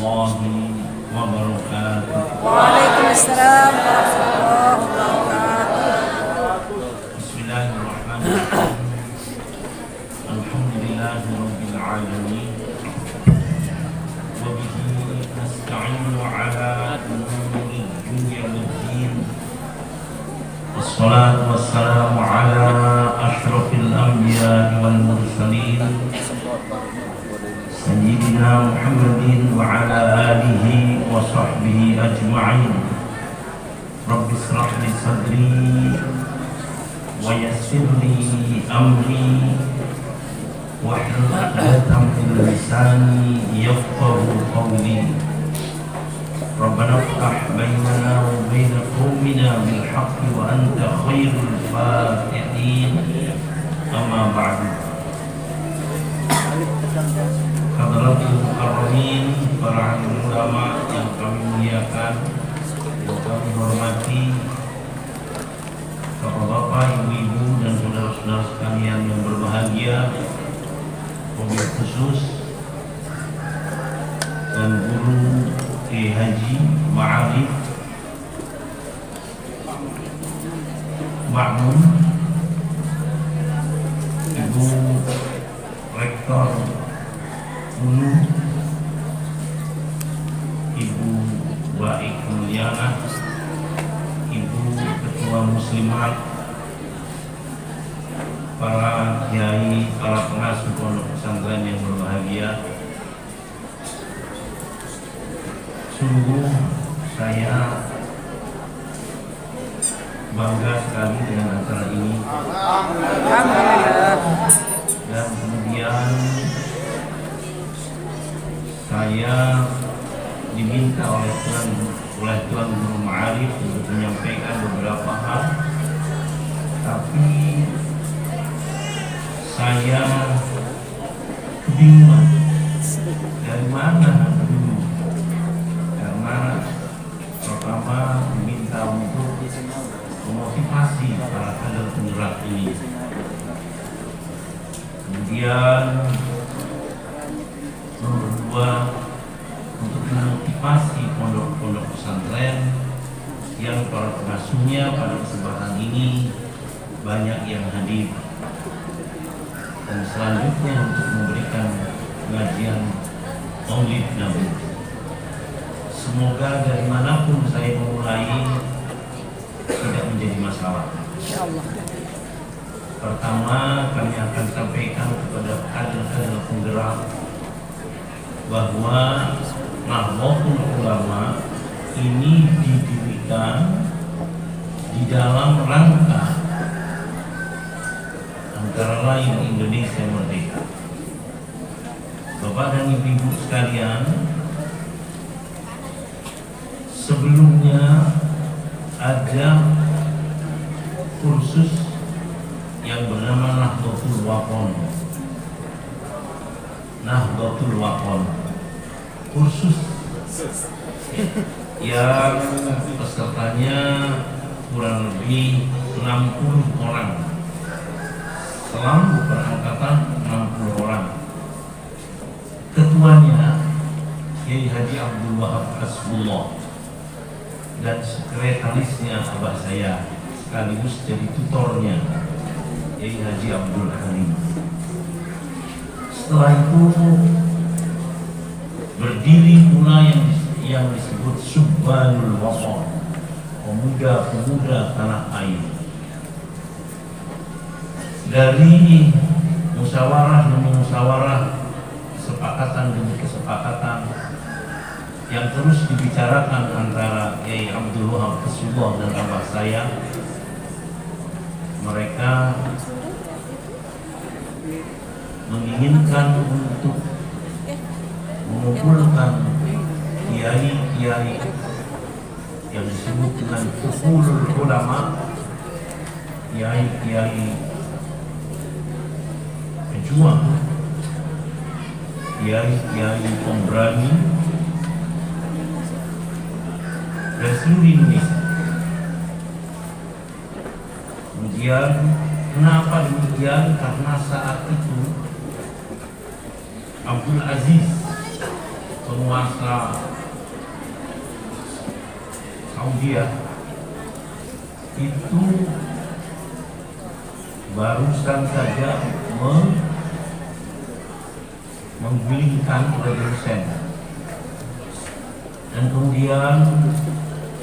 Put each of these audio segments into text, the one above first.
warahmatullahi wabarakatuh. Waalaikumsalam warahmatullahi wabarakatuh. Bismillahirrahmanirrahim. Alhamdulillahirabbil alamin. Wa bihi nasta'inu ala umuri dunya waddin. Wassalatu wassalamu ala asyrafil anbiya'i wal mursalin. Sayyidina Muhammadin wa ala alihi wa sahbihi ajma'in. Rabbi shrah li sadri wa yassir li amri wahlul 'uqdatam min lisani yafqahu qawli. Rabbana iftah bainana wa baina qaumina bil haqqi wa anta khairul fatihin. Amma ba'du. Hadratul mukarramin, para ulama yang kami muliakan, yang kami hormati, bapak-bapak, ibu-ibu, dan saudara-saudara sekalian yang berbahagia, wabil khusus dan guru Haji Ma'arif Ma'mun, Ibu Rektor Unu, Ibu Baik Mulyana, Ibu Ketua Muslimat, para kiai, para pengasuh pondok pesantren yang berbahagia. Sungguh saya bangga sekali dengan acara ini. Dan kemudian saya diminta oleh Tuan Guru Ma'arif untuk menyampaikan beberapa hal, tapi saya bingung dari mana dulu, karena pertama diminta untuk memotivasi para kader penggerak ini, kemudian nomor 2 untuk memotivasi pondok-pondok pesantren yang para pengasuhnya pada kesempatan ini banyak yang hadir, dan selanjutnya untuk memberikan pengajian Maulid Nabi. Semoga dari manapun saya memulai tidak menjadi masalah. Pertama, kami akan sampaikan kepada kader-kader penggerak bahwa Nahdlatul Ulama ini didirikan di dalam rangka antara lain Indonesia merdeka. Bapak dan Ibu sekalian, sebelumnya ada kursus yang bernama Nahdlatul Waqon. Nahdlatul Waqon, kursus yang pesertanya kurang lebih 60 orang, selalu berangkatan 60 orang. Ketuanya Kiai Haji Abdul Wahab Hasbullah, dan sekretarisnya abah saya sekaligus jadi tutornya Kiai Haji Abdul Halim. Setelah itu berdiri pula yang disebut Subbanul Waqon, pemuda-pemuda tanah air. Dari musyawarah demi musyawarah, kesepakatan demi kesepakatan yang terus dibicarakan antara Kiai Abdul Wahab Hasbullah dan abah saya, mereka menginginkan untuk mengumpulkan kiai-kiai yang disebut dengan fuhulul ulama, kiai-kiai pejuang, kiai-kiai pemberani dari seluruh Indonesia. Kemudian kenapa demikian? Karena saat itu Abdul Aziz penguasa Saudi itu barusan saja menggulingkan Saddam Hussein, dan kemudian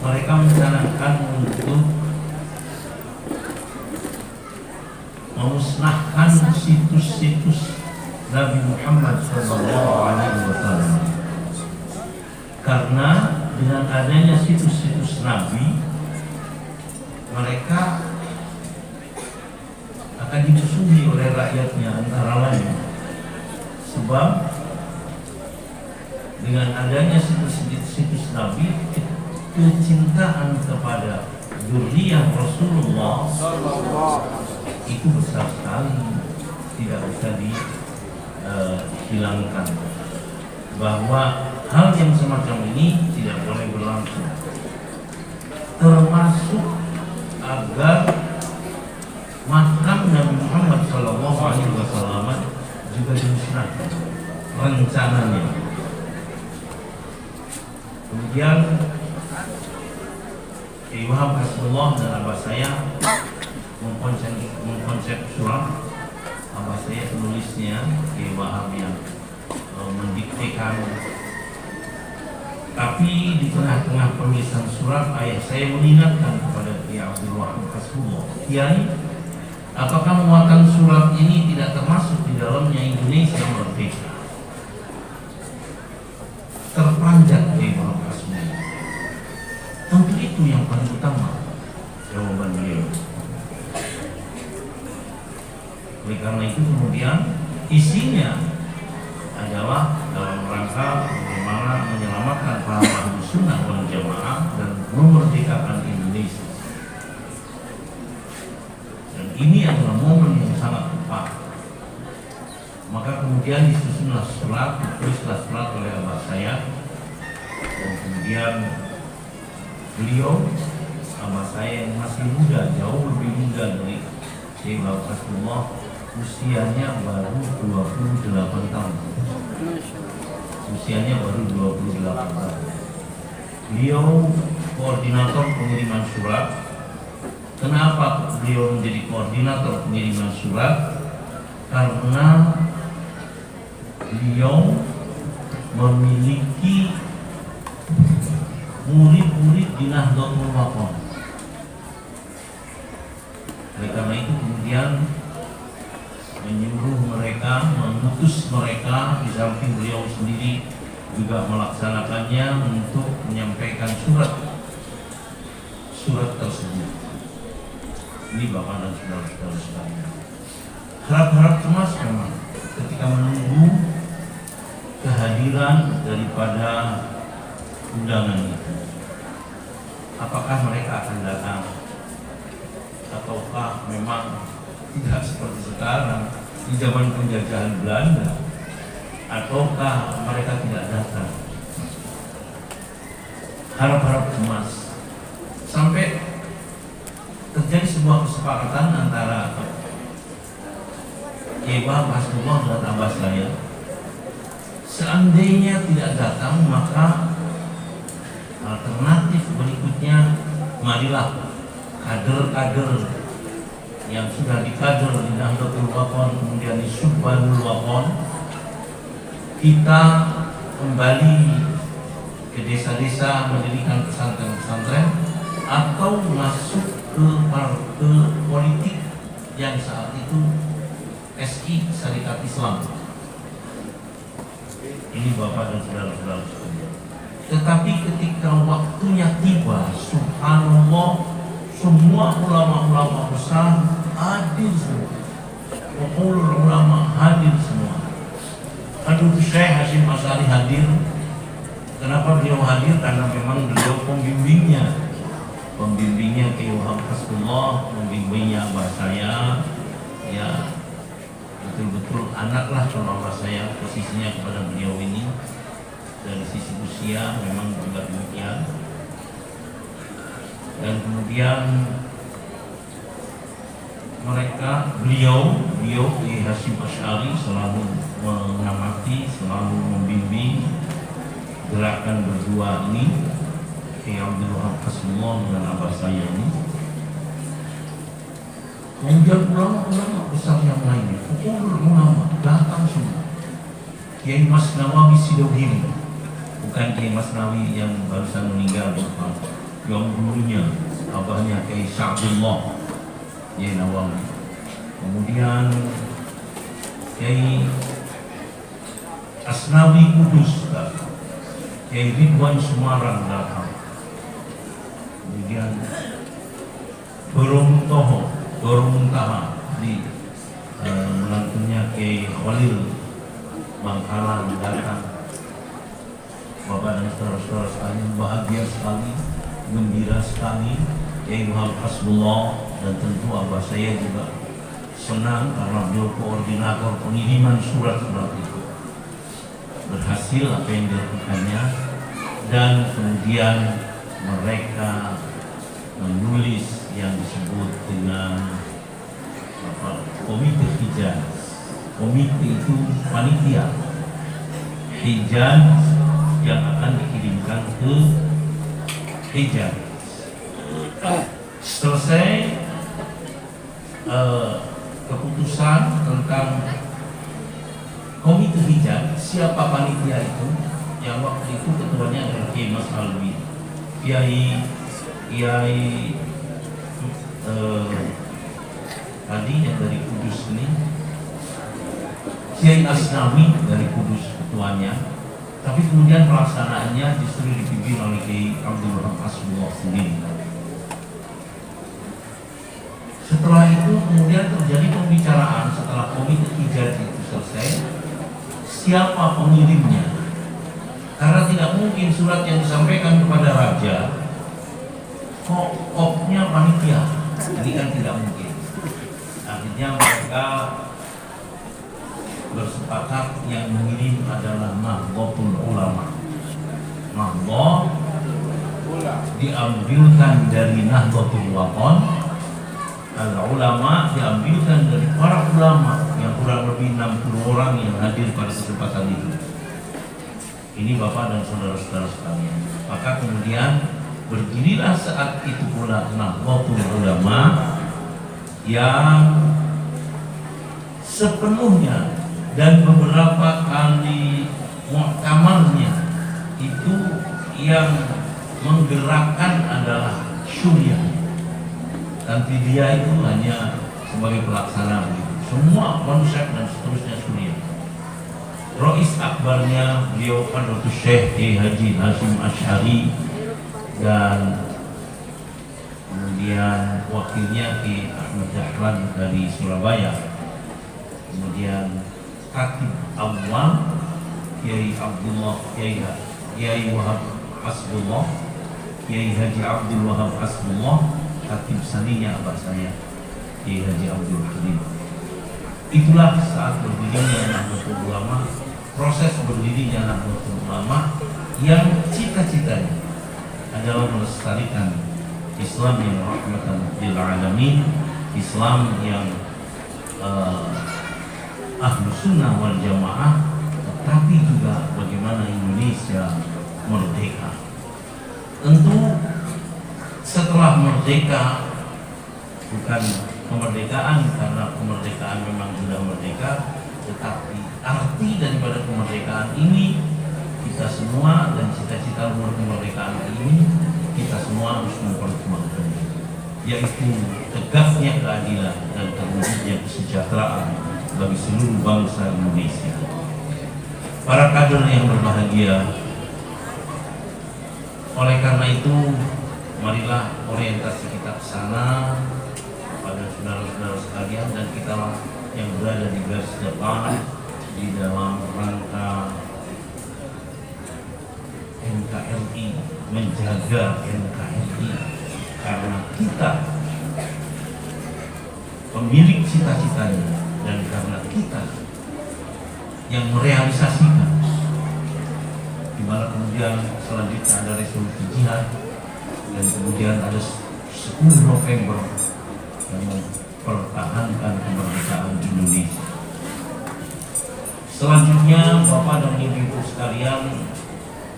mereka merencanakan untuk memusnahkan situs-situs Nabi Muhammad SAW. Karena dengan adanya situs-situs Nabi, mereka akan dimusuhi oleh rakyatnya, antara lain sebab dengan adanya situs-situs Nabi, kecintaan kepada dzurriyyah Rasulullah itu besar sekali, tidak bisa dihilangkan, bahwa hal yang semacam ini tidak boleh berlangsung, termasuk agar makam Nabi Muhammad SAW juga dimusnahkan rencananya. Kemudian Kiai Wahab Hasbullah dan abah saya mengkonsep surat. Abah saya penulisnya, Kiai Wahab yang mendiktekan. Tapi di tengah-tengah penulisan surat, ayah saya mengingatkan kepada Kiai Abdul Wahab Hasbullah, Kiai, apakah muatan surat ini tidak termasuk di dalamnya Indonesia merdeka? Terpanjat Kiai Wahab Hasbullah. Tentu itu yang paling utama jawaban beliau. Oleh karena itu kemudian isinya adalah dalam rangka bagaimana menyelamatkan para ahli sunnah wal jamaah dan memerdekakan Indonesia. Dan ini adalah momen yang sangat tepat. Maka kemudian disusunlah surat, ditulislah surat oleh abah saya, dan kemudian beliau, abah saya yang masih muda, jauh lebih muda dari Syekh Hasbullah, usianya baru 28 tahun. Usianya baru 28 tahun. Beliau koordinator pengiriman surat. Kenapa beliau menjadi koordinator pengiriman surat? Karena beliau memiliki murid-murid di Nahdlatul Wathon. Oleh karena itu kemudian menyuruh mereka, mengutus mereka, di samping beliau sendiri juga melaksanakannya untuk menyampaikan surat tersebut. Ini Bapak dan saudara-saudara sekalian, harap-harap cemas memang ketika menunggu kehadiran daripada undangan itu. Apakah mereka akan datang, ataukah memang tidak seperti sekarang di zaman penjajahan Belanda, ataukah mereka tidak datang? Harap-harap cemas sampai terjadi sebuah kesepakatan antara Kiai Wahab Hasbullah dan abah saya. Seandainya tidak datang, maka alternatif berikutnya, marilah kader-kader yang sudah dikader di Nahdlatul Wathon, kemudian di Subhanul Wathon, kita kembali ke desa-desa mendirikan pesantren-pesantren, atau masuk ke politik yang saat itu SI, Syarikat Islam. Ini Bapak dan saudara-saudara sekalian. Tetapi ketika waktunya tiba, subhanallah, semua ulama-ulama besar hadir semua. Ulama hadir semua. Habib Syekh Hasyim Asy'ari hadir. Kenapa beliau hadir? Karena memang beliau pembimbingnya Kiai Wahab Hasbullah, pembimbingnya abah saya, ya betul-betul anaklah kalau abah saya posisinya kepada beliau ini. Dari sisi usia memang juga demikian. Dan kemudian beliau Kiai Hasyim Asy'ari selalu mengamati, selalu membimbing, gerakan berdua ini, Kiai Abdul Wahab Hasbullah dengan abah saya ini. Kemudian ulama-ulama besar yang lainnya, ulama datang semua. Kiai Masnawi Sidogiri, bukan Kiai Masnawi yang barusan meninggal, bukan. Yang dulunya abahnya Kiai Syabdullah Kiai Nawawi. Kemudian Kiai Asnawi Kudus datang, Kiai Ridwan Sumarang datang, kemudian Borong-Taha di menantunya Kiai Khalil Bangkalan datang. Bapak dan saudara-saudara sekalian, bahagia sekali, gembira sekali. Kiai Wahab Hasbullah dan tentu abah saya juga senang karena beliau koordinator pengiriman surat-surat itu. Berhasil apa yang dilakukannya, dan kemudian mereka menulis yang disebut dengan komite Hijaz. Komite itu panitia Hijaz yang akan dikirimkan ke Hijaz. Selesai keputusan tentang komite Hijaz, siapa panitia itu? Yang waktu itu ketuanya adalah Kiai Mas Alwi, Kiai tadi yang dari Kudus ini, Kiai Asnawi dari Kudus ketuanya, tapi kemudian pelaksanaannya justru dipimpin oleh Kiai Abdul Wahab Hasbullah sendiri. Setelah itu kemudian terjadi pembicaraan setelah komite Hijaz itu selesai, siapa pengirimnya? Karena tidak mungkin surat yang disampaikan kepada raja kok kopnya panitia, ini kan tidak mungkin. Akhirnya mereka bersepakat yang mengirim adalah Nahdlatul Ulama. Nahdlatul diambilkan dari Nahdlatul Wathon, al-ulama diambilkan dari para ulama yang kurang lebih 60 orang yang hadir pada kesempatan itu. Ini Bapak dan saudara-saudara sekalian. Maka kemudian berdirilah saat itu pula Nahdlatul Ulama yang sepenuhnya dan beberapa kali muktamarnya itu yang menggerakkan adalah Syuriah, dan dia itu hanya sebagai pelaksana. Semua konsep dan seterusnya Syuriah. Rois akbarnya beliau Fadlatul Syekh Kiai Haji Hasyim Asy'ari, dan kemudian wakilnya Kiai Ahmad Dahlan dari Surabaya. Kemudian Khatib Awal Kiai Abdullah Kiai Wahab Hasbullah, Kiai Haji Abdul Wahab Hasbullah, Khatib saninya abah saya Kiai Haji Abdul Halim. Itulah saat berdirinya Nahdlatul Ulama, proses berdirinya Nahdlatul Ulama yang cita-citanya adalah melestarikan Islam yang rahmatan lil alamin, Islam yang Ahlus Sunnah wal Jamaah, tetapi juga bagaimana Indonesia merdeka. Tentu setelah merdeka, bukan kemerdekaan karena kemerdekaan memang sudah merdeka, tetapi arti daripada kemerdekaan ini kita semua, dan cita-cita umur kemerdekaan ini kita semua harus memperjuangkan, yaitu tegaknya keadilan dan terwujudnya kesejahteraan bagi seluruh bangsa Indonesia. Para kader yang berbahagia, oleh karena itu marilah orientasi kita ke sana pada saudara-saudara sekalian, dan kita yang berada di garis depan di dalam rangka NKRI, menjaga NKRI, karena kita pemilik cita-citanya, dan karena kita yang merealisasikan. Di mana kemudian selanjutnya ada resolusi jihad, dan kemudian ada 10 November yang mempertahankan kemerdekaan Indonesia. Selanjutnya Bapak dan Ibu sekalian,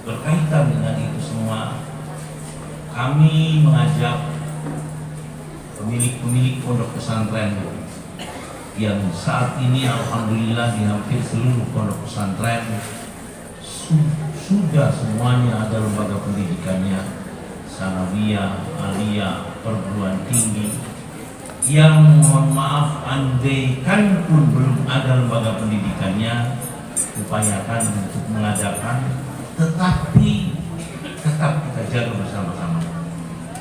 berkaitan dengan itu semua, kami mengajak pemilik-pemilik pondok pesantren yang saat ini alhamdulillah di hampir seluruh pondok pesantren sudah semuanya ada lembaga pendidikannya, sanawiyah, aliyah, perguruan tinggi, yang mohon maaf andaikan pun belum ada lembaga pendidikannya, upayakan untuk mengadakan, tetapi tetap kita jaga bersama-sama.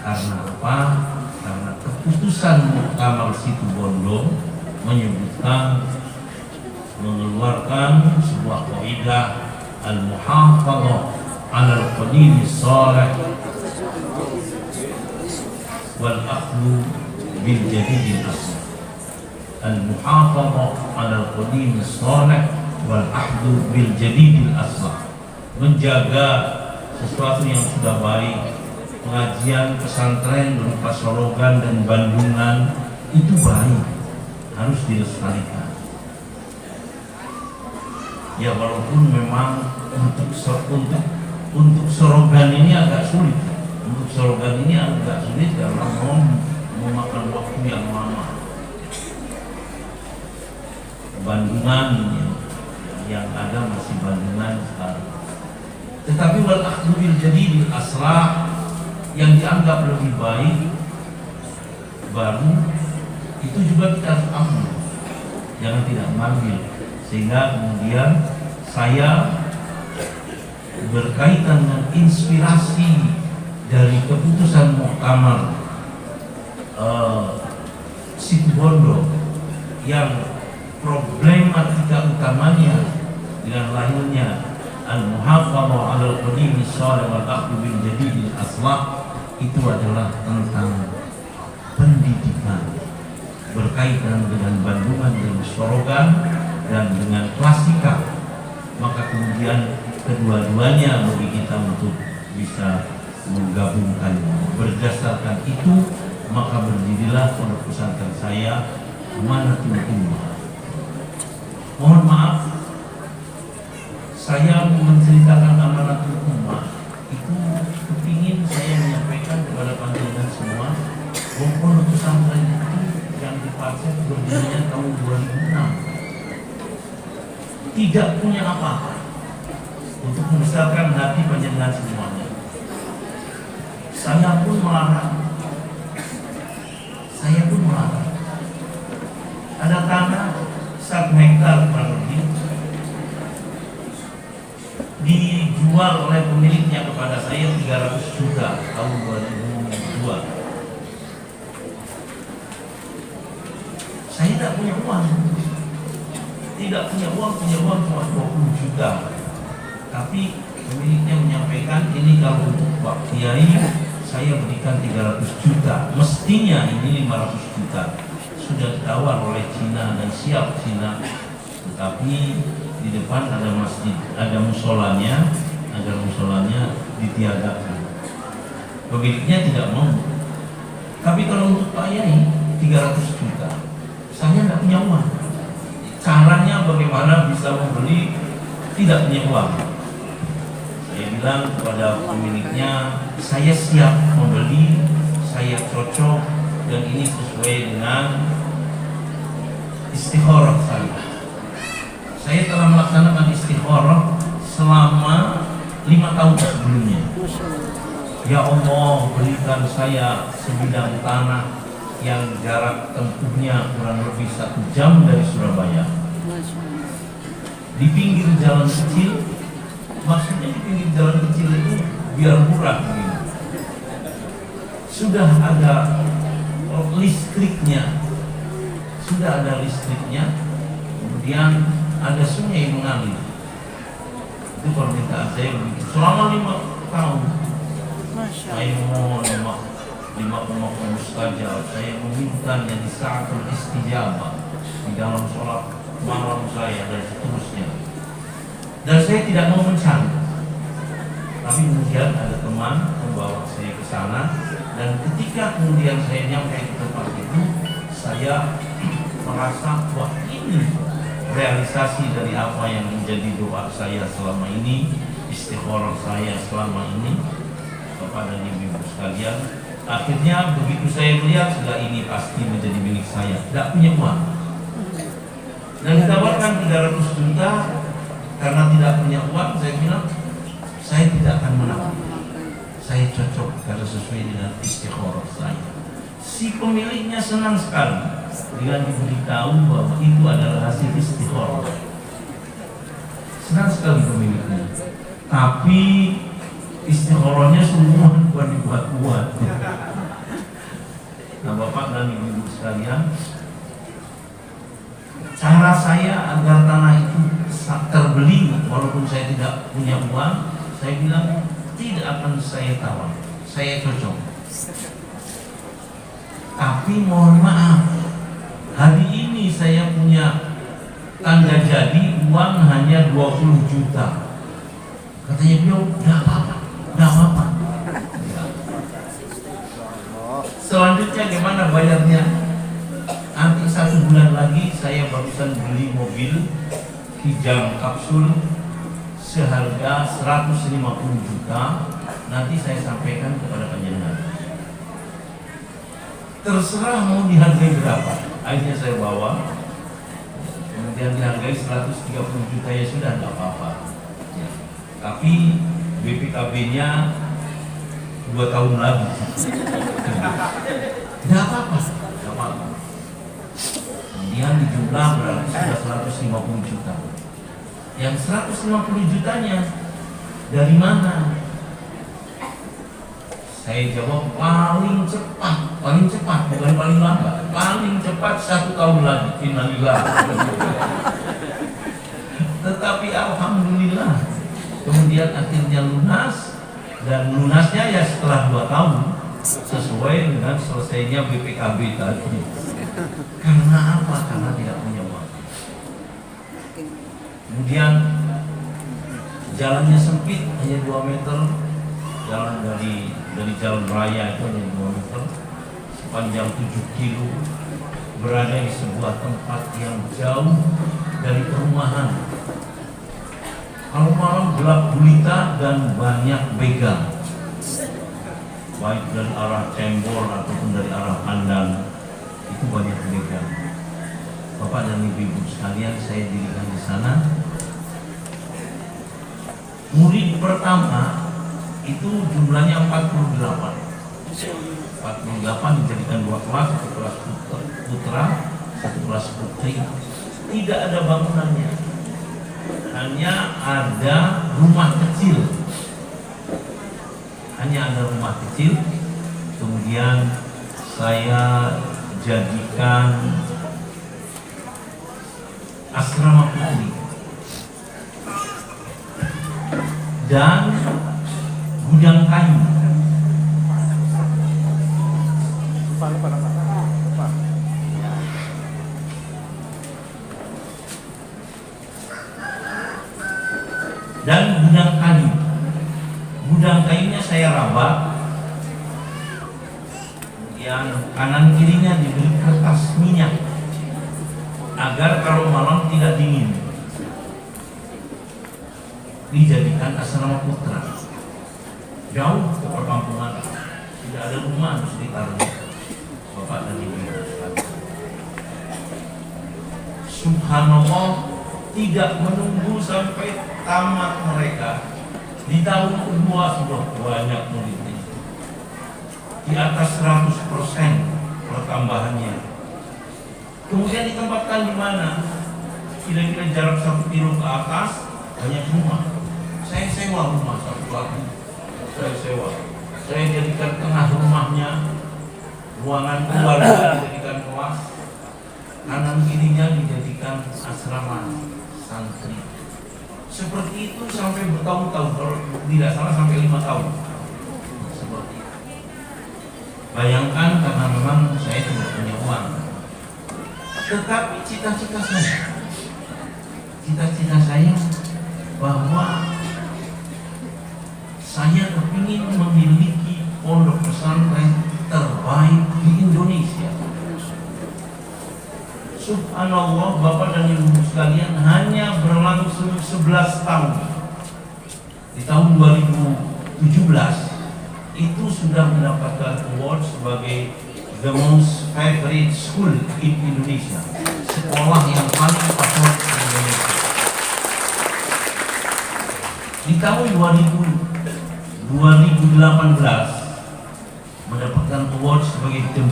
Karena apa? Karena keputusan Muktamar Situbondo menyebutkan, mengeluarkan sebuah kaidah al-muhafadzah 'ala al-qadim as-salih wal akhdhu bil jadid al-asl. Al-muhafadzah 'ala al-qadim as-salih wal akhdhu bil jadid al-asl. Menjaga sesuatu yang sudah baik, pengajian pesantren berupa sorogan dan bandungan itu baik, harus dilestarikan. Ya walaupun memang untuk sorogan ini agak sulit, karena mau memakan waktu yang lama. Bandungan yang ada masih bandungan sekarang. Tetapi wal akhdhu bil jadid aslah yang dianggap lebih baik baru itu juga kita harus ambil, jangan tidak mengambil. Sehingga kemudian saya berkaitan dengan inspirasi dari keputusan Muktamar Situbondo yang problematika utamanya dengan lahirnya al-muhafadzah 'ala al-qadim as-salih wal akhdhu bil jadid al-aslah itu adalah tentang pendidikan berkaitan dengan bandungan dan sorogan dan dengan klasika. Maka kemudian kedua-duanya bagi kita untuk bisa menggabungkan. Berdasarkan itu maka berdirilah pondok pesantren saya Amanatul Ummah. Mohon maaf, saya menceritakan Amanatul Ummah itu kepingin saya menyampaikan kepada panjenengan semua bahwa pondok pesantren itu yang dipasang berdirinya tahun 2006 tidak punya apa-apa untuk membesarkan hati panjenengan semuanya. Saya pun melarang. Ada tanah 1 hektar kurang lebih dijual oleh pemiliknya kepada saya 300 juta tahun 2002. Saya tidak punya uang, punya uang cuma 20 juta. Tapi pemiliknya menyampaikan ini kalau untuk Pak Kiai saya berikan 300 juta, mestinya ini 500 juta. Sudah ditawar oleh Cina dan siap Cina, tetapi di depan ada masjid, ada musolanya, agar musolanya ditiadakan. Pemiliknya tidak mau. Tapi kalau untuk Pak Yai 300 juta, saya tidak punya uang. Caranya bagaimana bisa membeli tidak punya uang? Saya bilang kepada pemiliknya, saya siap membeli, saya cocok dan ini sesuai dengan istikharah saya. Saya telah melaksanakan istikharah selama 5 tahun sebelumnya. Ya Allah, berikan saya sebidang tanah yang jarak tempuhnya kurang lebih 1 jam dari Surabaya, di pinggir jalan kecil. Maksudnya di pinggir jalan kecil itu biar murah begini. Sudah ada listriknya, kemudian ada sungai mengalir. Itu permintaan saya begitu selama 5 tahun. Saya mohon di makom mustajab, saya memintanya di saatul istijabah, di dalam sholat malam saya dan seterusnya. Dan saya tidak mau mencari. Tapi kemudian ada teman membawa saya ke sana, dan ketika kemudian saya nyampe di tempat itu, saya merasa wah ini realisasi dari apa yang menjadi doa saya selama ini, istikharah saya selama ini, Bapak dan Ibu sekalian. Akhirnya begitu saya melihat sudah ini pasti menjadi milik saya, tidak punya uang, dan ditawarkan 300 juta karena tidak punya uang. Saya bilang saya tidak akan menang, saya cocok karena sesuai dengan istikharah saya. Si pemiliknya senang sekali dengan diberitahu bahwa itu adalah hasil istikharah. Senang sekali pemiliknya. Tapi istikharahnya semua bukan dibuat-buat. Nah, Bapak dan Ibu sekalian, cara saya agar tanah itu terbeli walaupun saya tidak punya uang, saya bilang tidak akan saya tawar, saya cocok. Tapi mohon maaf, hari ini saya punya tanda jadi uang hanya 20 juta. Katanya beliau, tidak apa-apa, tidak apa-apa. Selanjutnya gimana bayarnya? Nanti 1 bulan lagi saya barusan beli mobil Kijang kapsul seharga 150 juta. Nanti saya sampaikan kepada panjenengan. Terserah mau dihargai berapa. Akhirnya saya bawa, kemudian dihargai 130 juta, ya sudah, tidak apa-apa. Ya. Tapi BPKB-nya 2 tahun lagi. Tidak apa-apa, tidak apa-apa. Kemudian dijumlah berarti sudah 150 juta. Yang 150 jutanya dari mana? Saya jawab paling cepat, bukan paling lambat, paling cepat 1 tahun lagi. Innalillah. Tetapi alhamdulillah, kemudian akhirnya lunas, dan lunasnya ya setelah 2 tahun, sesuai dengan selesainya BPKB tadi. Karena apa? Karena tidak punya uang. Kemudian jalannya sempit, hanya 2 meter. Jalan dari jalan raya itu hanya 2 meter, sepanjang 7 kilo, berada di sebuah tempat yang jauh dari perumahan. Kalau malam gelap gulita dan banyak begal, baik dari arah Cembor ataupun dari arah Pandan, itu banyak begal. Bapak dan Ibu sekalian, saya dirikan di sana. Murid pertama itu jumlahnya 48 dijadikan 2 kelas, 1 kelas putra, 1 kelas putri. Tidak ada bangunannya, hanya ada rumah kecil, kemudian saya jadikan asrama putri dan gudang kayu. Gudang kayunya saya rabak, kemudian kanan kirinya diberi kertas minyak agar kalau malam tidak dingin. Dijadikan asrama putra, jauh ke perkampungan, tidak ada rumah di sekitarnya. Bapak dan Ibu, subhanallah, tidak menunggu sampai tamat mereka. Di tahun kedua sudah banyak muridnya, di atas 100% pertambahannya. Kemudian ditempatkan di mana? Kira-kira jarak 1 kilo ke atas banyak rumah. Saya sewa rumah satu lagi. Saya jadikan tengah rumahnya ruangan keluarga, dijadikan kelas, kanan kirinya dijadikan asrama santri. Seperti itu sampai bertahun-tahun, kalau tidak salah sampai 5 tahun. Seperti itu. Bayangkan, karena memang saya tidak punya uang. Tetapi cita-cita saya bahwa saya kepingin memiliki pondok pesantren terbaik di Indonesia. Subhanallah, Bapak dan Ibu sekalian, hanya berlangsung 11 tahun. di tahun 2017 itu sudah mendapatkan award sebagai the most favorite school in Indonesia, sekolah yang paling favorit di Indonesia. Di tahun 2018 mendapatkan award sebagai the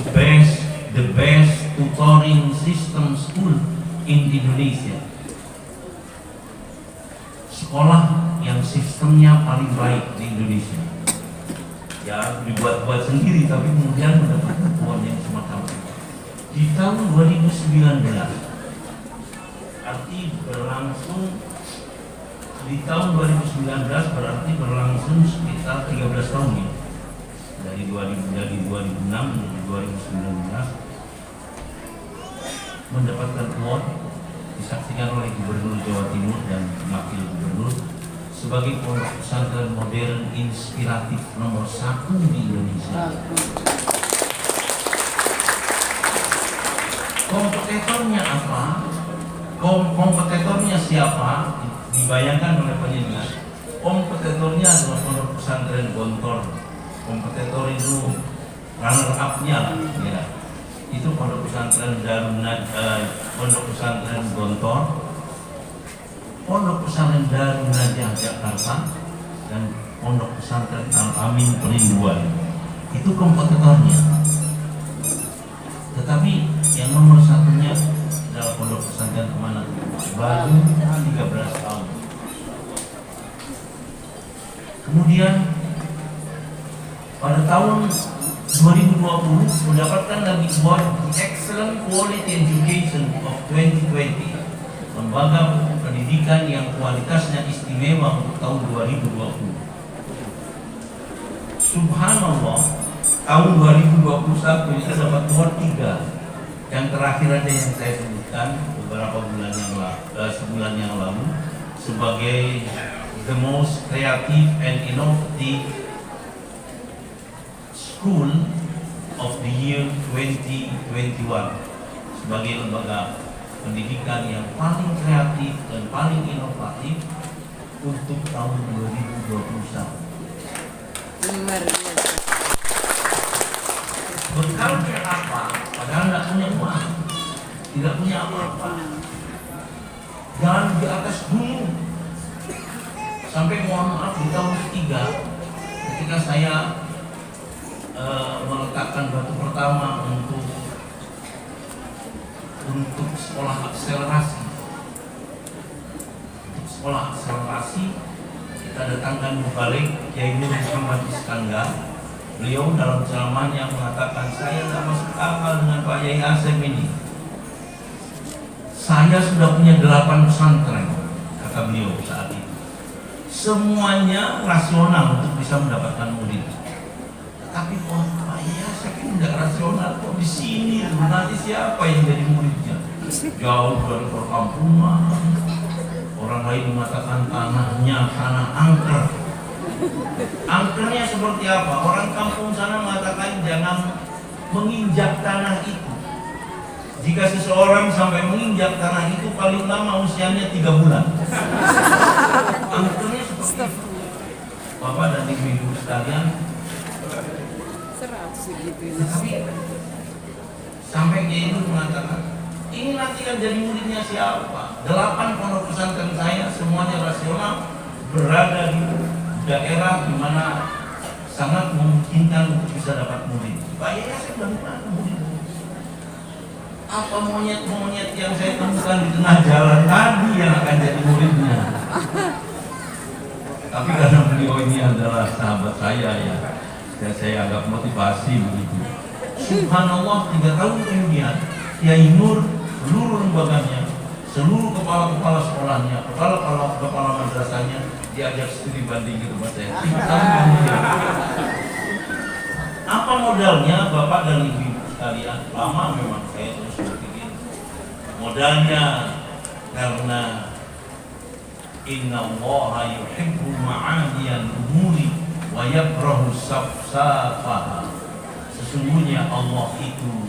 best tutoring system school in Indonesia, sekolah yang sistemnya paling baik di Indonesia. Ya, dibuat-buat sendiri tapi kemudian mendapatkan award yang semacam itu. Di tahun 2019 arti berlangsung di tahun 2019 berarti berlangsung sekitar 13 tahun ya. Dari 2006 menuju 2019 mendapatkan award disaksikan oleh Gubernur Jawa Timur dan Wakil Gubernur sebagai pondok pesantren modern inspiratif nomor 1 di Indonesia. Kompetitornya apa? Kompetitornya siapa? Dibayangkan oleh penyidik. Kompetitornya adalah pondok pesantren Gontor. Kompetitor itu runner up-nya lah, ya. Itu pondok pesantren pondok pesantren Gontor, pondok pesantren Darun Najah Jakarta, dan pondok pesantren Al-Amin Perinduan. Itu kompetitornya. Tetapi yang nomor satunya adalah pondok pesantren kemana? Baru 13 tahun. Kemudian pada tahun 2020 mendapatkan lagi award Excellent Quality Education of 2020, lembaga pendidikan yang kualitasnya istimewa untuk tahun 2020. Subhanallah, tahun 2021 itu dapat award 3. Yang terakhir aja yang saya sebutkan beberapa bulan sebulan yang lalu sebagai the most creative and innovative School of the Year 2021 sebagai lembaga pendidikan yang paling kreatif dan paling inovatif untuk tahun 2021. Bekalnya apa? Padahal tidak punya uang, tidak punya apa-apa. Jalan di atas gunung. Sampai mohon maaf di tahun ketiga, ketika saya meletakkan batu pertama untuk sekolah akselerasi. Untuk sekolah akselerasi kita datangkan Mubalik Kiai Muhammad Iskandar. Beliau dalam ceramahnya mengatakan, saya tidak masuk akal dengan Pak Yai Asem ini. Saya sudah punya 8 pesantren, kata beliau saat itu. Semuanya rasional untuk bisa mendapatkan murid. Tapi kok Pak Yai Asem tidak rasional, kok di sini nanti siapa yang jadi muridnya? Jauh dari perkampungan. Orang lain mengatakan tanahnya tanah angker. Angkernya seperti apa? Orang kampung sana mengatakan jangan menginjak tanah itu. Jika seseorang sampai menginjak tanah itu paling lama usianya 3 bulan. Angkernya seperti itu. Bapak dan ibu sekalian, tapi sampai dia itu mengatakan, ini nanti kan jadi muridnya siapa? 8 pondok pesantren saya semuanya rasional, berada di daerah di mana sangat memungkinkan untuk bisa dapat murid. Pak Yai sudah mana murid? Apa monyet-monyet yang saya temukan di tengah jalan tadi yang akan jadi muridnya? Tapi karena beliau ini adalah sahabat saya ya, dan saya agak motivasi begitu. Subhanallah, 3 tahun kemudian Kiai Nur, seluruh lembaganya, seluruh kepala-kepala sekolahnya, kepala madrasahnya diajak studi banding gitu Mas saya. 3 tahun kemudian. Apa modalnya Bapak dan Ibu sekalian? Lama memang saya terus berpikir. Modalnya karena innallaha yuhibbu ma'aliyan umuri wa yakrahu safsafaha. Sesungguhnya Allah itu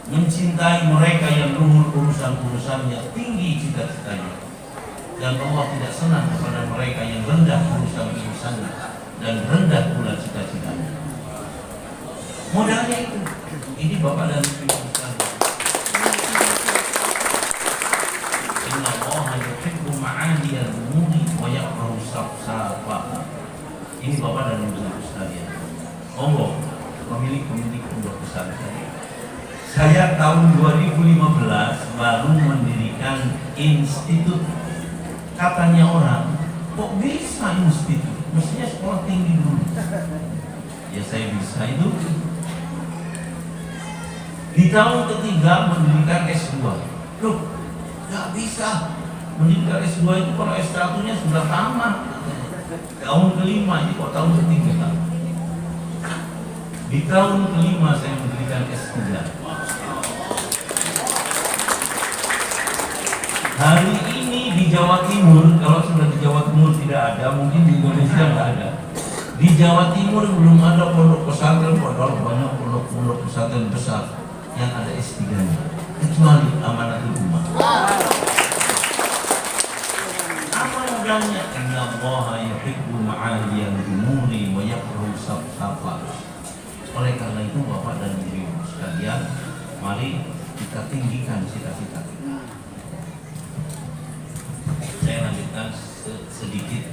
mencintai mereka yang luhur urusan-urusannya, tinggi cita-citanya. dan Allah tidak senang kepada mereka yang rendah urusan-urusannya dan rendah pula cita-citanya. Modalnya itu. Ini Bapak dan Ibu sekalian. Inna Allah yuhibbu ma'aliyal umuri wa yakrahu safsafaha. Ini Bapak dan Ibu sekalian. Monggo pemilik pondok pesantren. Saya tahun 2015 baru mendirikan institut. Katanya orang, kok bisa institut? Mestinya sekolah tinggi dulu. Ya saya bisa itu. Di tahun ketiga mendirikan S2. Loh, nggak bisa. Mendirikan S2 itu kalau S1 nya sudah tamat. Tahun kelima, ini kok tahun ketiga. Di tahun kelima saya mendirikan S3. Hari ini di Jawa Timur, kalau sudah di Jawa Timur tidak ada, mungkin di Indonesia nggak ada. Di Jawa Timur belum ada pondok pesantren, padahal banyak pondok pesantren besar yang ada S3-nya, kecuali Amanatul Ummah. Apa modalnya? Inna Allaha yuhibbu ma'aliyal umuri wa yakrahu safsafaha. Oleh karena itu Bapak dan Ibu sekalian, mari kita tinggikan cita-cita kita. Saya lanjutkan sedikit.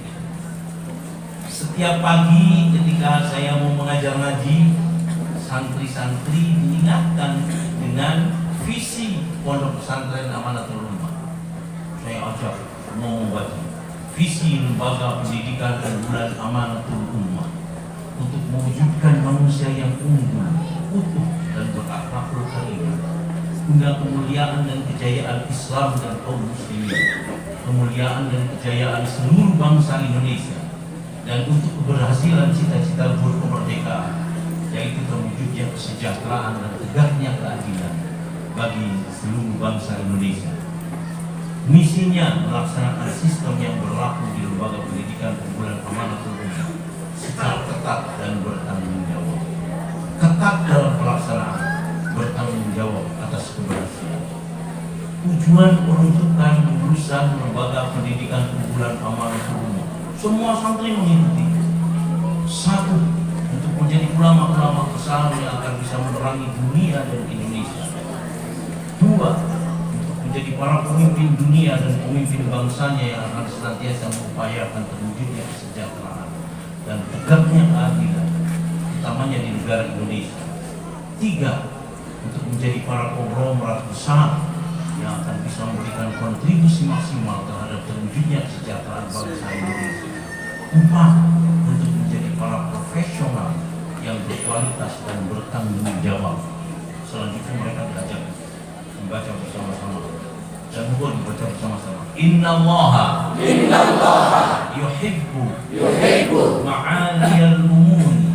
Setiap pagi ketika saya mau mengajar ngaji, santri-santri diingatkan dengan visi pondok pesantren Amanatul Ummah. Saya ajak mau membaca visi lembaga pendidikan unggulan Amanatul Ummah untuk mewujudkan manusia yang unggul, utuh dan berakhlakul karimah, guna kemuliaan dan kejayaan Islam dan kaum muslimin, kemuliaan dan kejayaan seluruh bangsa Indonesia, dan untuk keberhasilan cita-cita luhur kemerdekaan, yaitu terwujudnya kesejahteraan dan tegaknya keadilan bagi seluruh bangsa Indonesia. Misinya melaksanakan sistem yang berlaku di lembaga pendidikan unggulan Amanatul Ummah secara ketat dan bertanggung jawab. Ketat dalam pelaksanaan, bertanggung jawab atas keberhasilan. Tujuan peruntukan lulusan lembaga pendidikan unggulan Amanatul Ummah, semua santri mengikuti. Satu, untuk menjadi ulama-ulama besar yang akan bisa menerangi dunia dan Indonesia. Dua, untuk menjadi para pemimpin dunia dan pemimpin bangsanya yang akan senantiasa mengupayakan terwujudnya kesejahteraan dan tegaknya keadilan, utamanya di negara Indonesia. Tiga, untuk menjadi para konglomerat besar yang akan bisa memberikan kontribusi maksimal terhadap terwujudnya kesejahteraan bangsa Indonesia. Empat, untuk menjadi para profesional yang berkualitas dan bertanggung jawab. Selanjutnya mereka diajak membaca bersama-sama dan mohon dibaca bersama-sama. Inna Allaha yuhibbu ma'aliyal umuri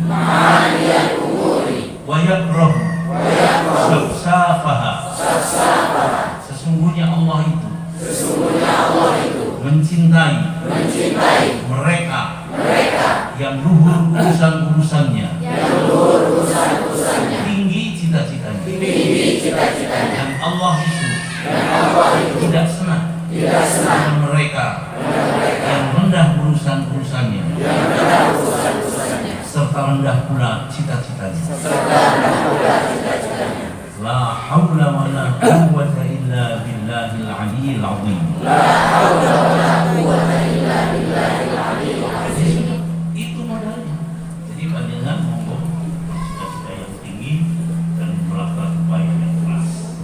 wa yakrahu safsafaha. Sesungguhnya Allah itu mencintai mereka yang luhur urusan-urusannya, tinggi cita-citanya, dan Allah itu tidak senang dengan mereka yang rendah urusan-urusannya, serta rendah pula cita-citanya. La haula wa la quwwata illa billahil aliyyil azim. Itu modalnya. Jadi panjenengan monggo cita-cita yang tinggi dan melakukan upaya yang keras.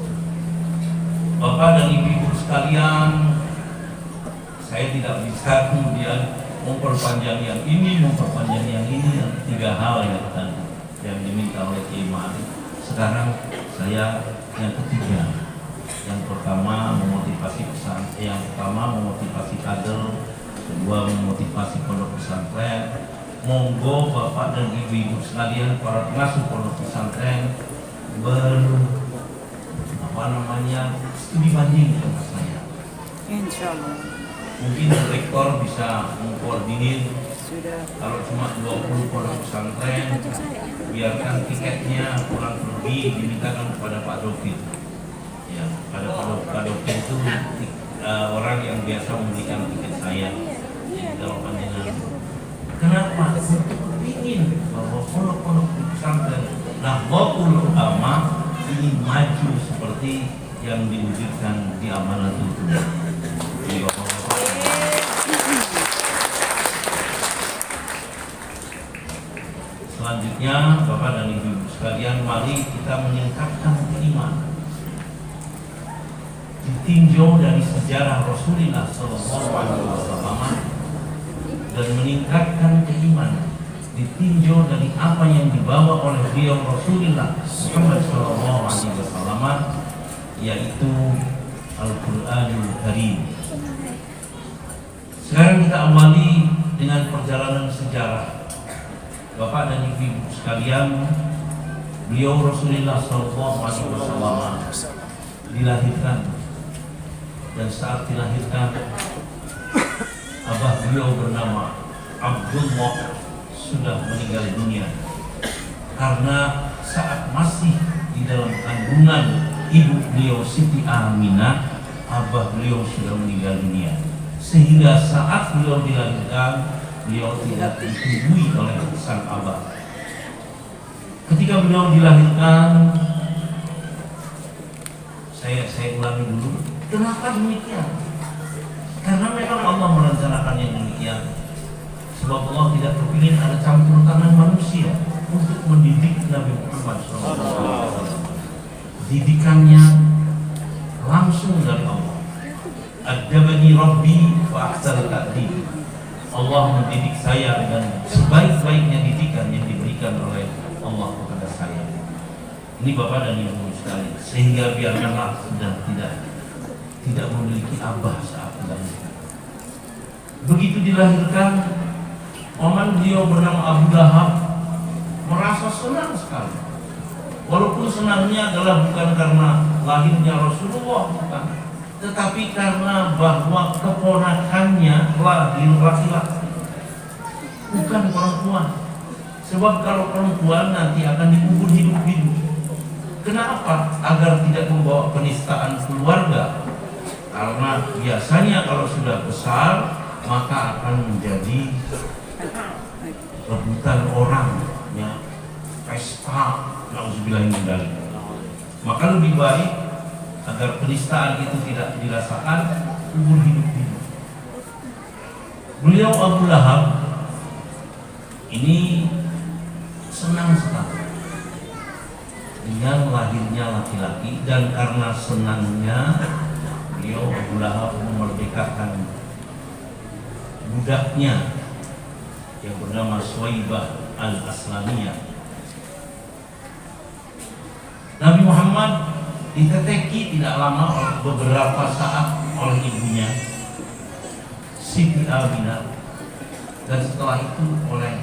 Bapak dan Ibu sekalian, saya tidak bisa kemudian memperpanjang yang ini, yang tiga hal yang diminta oleh Kiai Ma'ruf. Sekarang saya yang ketiga. Yang pertama memotivasi kader, kedua memotivasi pondok pesantren. Monggo Bapak dan Ibu sekalian, para pengasuh pondok pesantren studi banding dengan saya. Insyaallah. Mungkin rektor bisa mengkoordinir. Kalau cuma 20 pondok pesantren, biarkan tiketnya kurang lebih dimintakan kepada Pak Dokter. Ya, pada Pak Dokter itu orang yang biasa memberikan tiket saya. Kalau panjenengan, kenapa? Ingin bahwa pondok-pondok pesantren Nahdlatul Ulama ingin maju seperti yang diwujudkan di Amanatul Ulama. Selanjutnya, Bapak dan Ibu sekalian, mari kita meningkatkan keimanan. Ditinjau dari sejarah Rasulullah SAW dan meningkatkan keimanan. Ditinjau dari apa yang dibawa oleh beliau Rasulullah Muhammad SAW, yaitu Al-Quranul Karim. Sekarang kita awali dengan perjalanan sejarah. Bapak dan Ibu sekalian, beliau Rasulullah SAW dilahirkan, dan saat dilahirkan abah beliau bernama Abdullah sudah meninggal dunia, karena saat masih di dalam kandungan ibu beliau Siti Aminah, abah beliau sudah meninggal dunia, sehingga saat beliau dilahirkan beliau tidak ditubui oleh sang abah. Ketika beliau dilahirkan, saya ulangi dulu, kenapa demikian? Karena memang Allah merencanakan yang demikian. Sebab Allah tidak berpikir ada campur tangan manusia untuk mendidik Nabi Muhammad SAW. Didikannya langsung dari Allah. Adabani Rabbi wa ahsana ta'dib. Allah mendidik saya dan sebaik-baiknya didikan yang diberikan oleh Allah kepada saya. Ini Bapak dan Ibu sekalian, sehingga biarkanlah sudah tidak memiliki abah saat dilahirkan. Begitu dilahirkan, paman beliau bernama Abu Lahab merasa senang sekali. Walaupun senangnya adalah bukan karena lahirnya Rasulullah, bukan, tetapi karena bahwa keponakannya lahir laki-laki, bukan perempuan. Sebab kalau perempuan nanti akan dikubur hidup-hidup. Kenapa? Agar tidak membawa penistaan keluarga. Karena biasanya kalau sudah besar maka akan menjadi rebutan orang, ya, pesta, nauzubillahi min dzalik. Maka lebih baik agar penistaan itu tidak dirasakan, kubur hidup-hidup. Beliau Abu Lahab ini senang sekali dengan lahirnya laki-laki, dan karena senangnya beliau Abu Lahab memerdekakan budaknya yang bernama Suwaibah al-Aslamiyah. Nabi Muhammad diteteki tidak lama, beberapa saat, oleh ibunya Siti Aminah, dan setelah itu oleh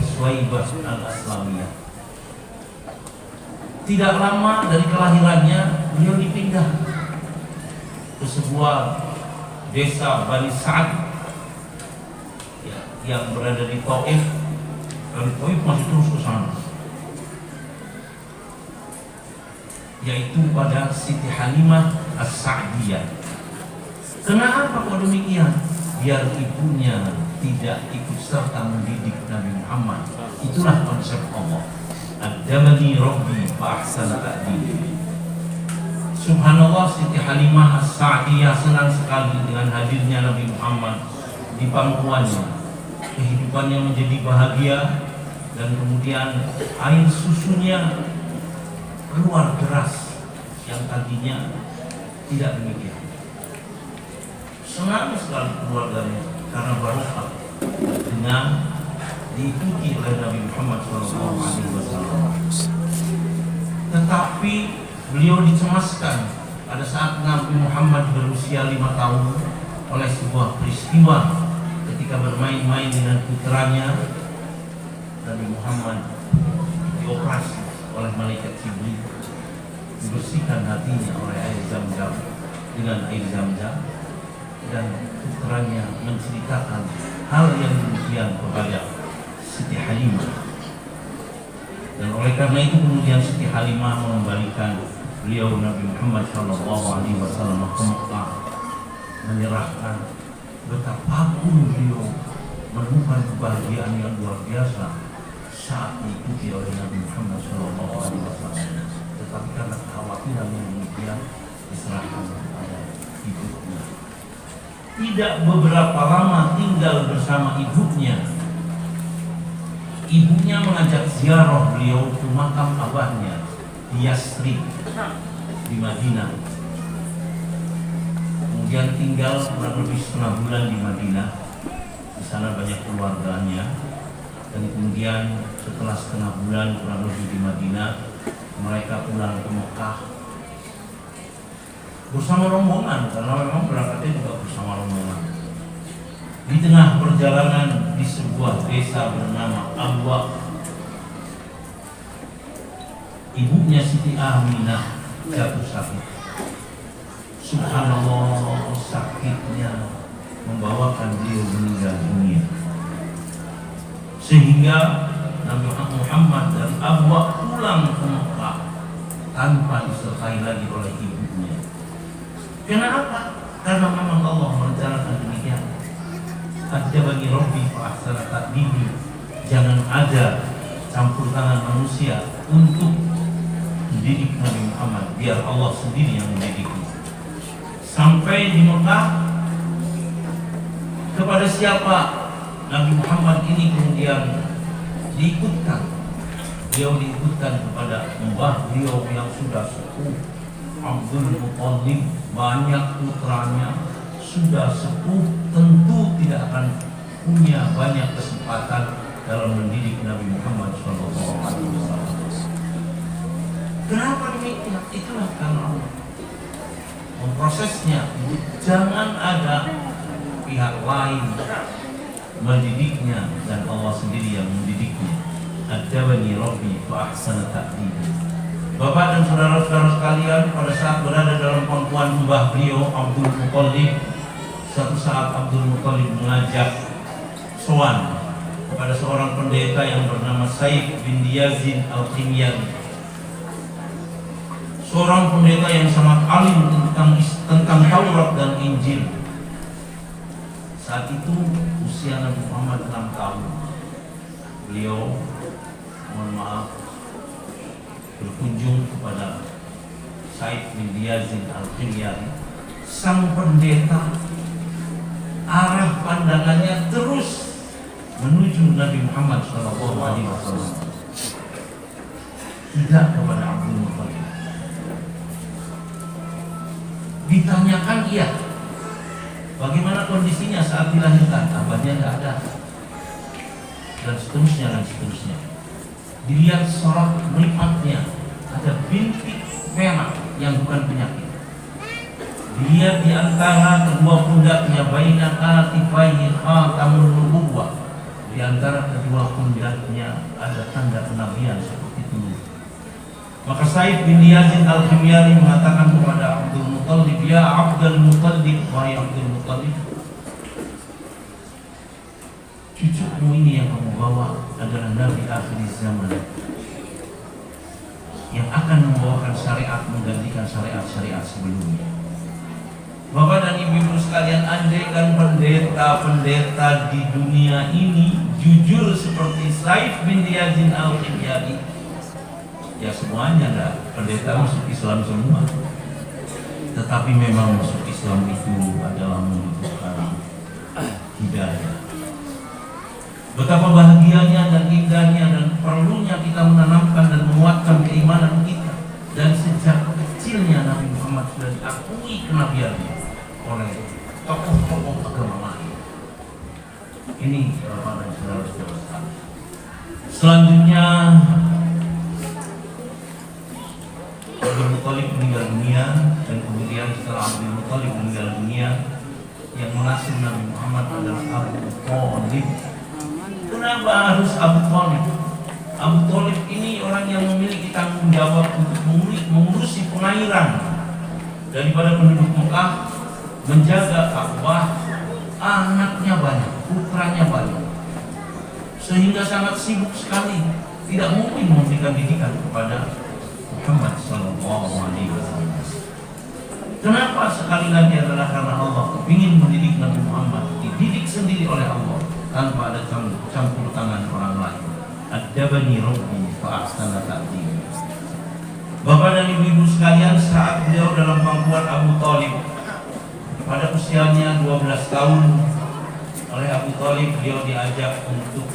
Suwaibah al-Aslamiyah. Tidak lama dari kelahirannya beliau dipindah ke sebuah desa Bani Sa'ad, ya, yang berada di Taif. Dari Taif masih terus ke sana, yaitu pada Siti Halimah As-Sa'diyah. Kenapa kok demikian? Biar ibunya tidak ikut serta mendidik Nabi Muhammad. Itulah konsep Allah. Adabani Rabbi fa ahsana ta'dib. Subhanallah, Siti Halimah As-Sa'diyah senang sekali dengan hadirnya Nabi Muhammad di pangkuannya. Kehidupannya menjadi bahagia, dan kemudian air susunya keluar deras yang tadinya tidak demikian. Senang sekali keluarganya karena barokah dengan diikuti oleh Nabi Muhammad SAW. Tetapi beliau dicemaskan pada saat Nabi Muhammad berusia 5 tahun oleh sebuah peristiwa ketika bermain-main dengan putranya. Nabi Muhammad dioperasi oleh malaikat Jibril, dibersihkan hatinya oleh air Zam-Zam, dengan air Zam-Zam, dan putranya menceritakan hal yang demikian kepada Siti Halimah. Dan oleh karena itu kemudian Siti Halimah mengembalikan beliau Nabi Muhammad SAW ke Mekah, menyerahkan betapapun beliau menemukan kebahagiaan yang luar biasa saat diikuti oleh Nabi Muhammad SAW. Tetapi karena kekhawatiran yang demikian diserahkan kepada ibunya. Tidak beberapa lama tinggal bersama ibunya. Ibunya mengajak ziarah beliau ke makam abahnya di Yasrib di Madinah. Kemudian tinggal kurang lebih setengah bulan di Madinah. Di sana banyak keluarganya. Dan kemudian setelah setengah bulan kurang lebih di Madinah, mereka pulang ke Mekah bersama rombongan, karena memang berangkatnya juga bersama rombongan. Di tengah perjalanan di sebuah desa bernama Abwa, ibunya Siti Aminah jatuh sakit. Subhanallah, sakitnya membawakan beliau meninggal dunia. Sehingga Nabi Muhammad dan Abwa pulang ke Mekah tanpa disertai lagi oleh ibunya. Kenapa? Karena memang Allah merencanakan demikian. Ajabani Rabbi fa ahsana taqdimi. Jangan ada campur tangan manusia untuk mendidik Nabi Muhammad, biar Allah sendiri yang mendidiknya. Sampai di Mekah, kepada siapa Nabi Muhammad ini kemudian diikutkan? Beliau diikutkan kepada mbah beliau yang sudah sepuh, Abdul Muttalib. Banyak putranya sudah sepuh, tentu tidak akan punya banyak kesempatan dalam mendidik Nabi Muhammad SAW. Kenapa demikian? Itulah karena Allah memprosesnya. Jangan ada pihak lain mendidiknya, dan Allah sendiri yang mendidiknya. Ajabani Rabbi fa ahsana taqdimi. Bapak dan saudara-saudara sekalian, pada saat berada dalam pangkuan mbah beliau Abdul Muttalib, suatu saat Abdul Muttalib mengajak sowan kepada seorang pendeta yang bernama Saif bin Yazid Al-Khimyari, seorang pendeta yang sangat alim tentang Taurat dan Injil. Saat itu usia Nabi Muhammad 6 tahun. Beliau, mohon maaf, berkunjung kepada Said bin Yazid Al-Khimyari. Sang pendeta arah pandangannya terus menuju Nabi Muhammad SAW, tidak kepada Abdul Muttalib. Ditanyakan ia, bagaimana kondisinya saat dilahirkan? Abahnya tidak ada, dan seterusnya dan seterusnya. Dilihat sholat mripatnya, ada bintik merah yang bukan penyakit. Dilihat di antara kedua pundaknya, baina katifaihi khatamun nubuwwah, di antara kedua pundaknya ada tanda kenabian seperti itu. Maka Said bin Yazid Al-Khimyari mengatakan kepada Abdul Muttalib, ya Abdul Muttalib, wahai Abdul Muttalib, cucumu ini yang kamu bawa adalah Nabi akhir zaman yang akan membawakan syariat menggantikan syariat-syariat sebelumnya. Bapak dan ibu-ibu sekalian, andaikan pendeta-pendeta di dunia ini jujur seperti Said bin Yazid Al-Khimyari, ya semuanya ada pendeta masuk Islam semua. Tetapi memang masuk Islam itu adalah membutuhkan hidayah. Betapa bahagianya dan indahnya dan perlunya kita menanamkan dan menguatkan keimanan kita. Dan sejak kecilnya Nabi Muhammad sudah diakui kenabiannya oleh tokoh-tokoh agama lain. Ini Bapak dan saudara-saudara. Selanjutnya Abdul Muttalib meninggal dunia, dan kemudian setelah Abdul Muttalib meninggal dunia, yang mengasuh Nabi Muhammad adalah Abu Thalib. Kenapa harus Abu Thalib? Abu Thalib ini orang yang memiliki tanggung jawab untuk mengurusi pengairan daripada penduduk Mekah, menjaga Ka'bah. Anaknya banyak, putranya banyak, sehingga sangat sibuk sekali, tidak mungkin memberikan didikan kepada Muhammad SAW. Kenapa? Sekali lagi adalah karena Allah ingin mendidik Nabi Muhammad, dididik sendiri oleh Allah tanpa ada campur tangan orang lain. Adabani Rabbi fa ahsana ta'dib. Bapak dan ibu-ibu sekalian, saat beliau dalam pangkuan Abu Thalib pada usianya 12 tahun, oleh Abu Thalib beliau diajak untuk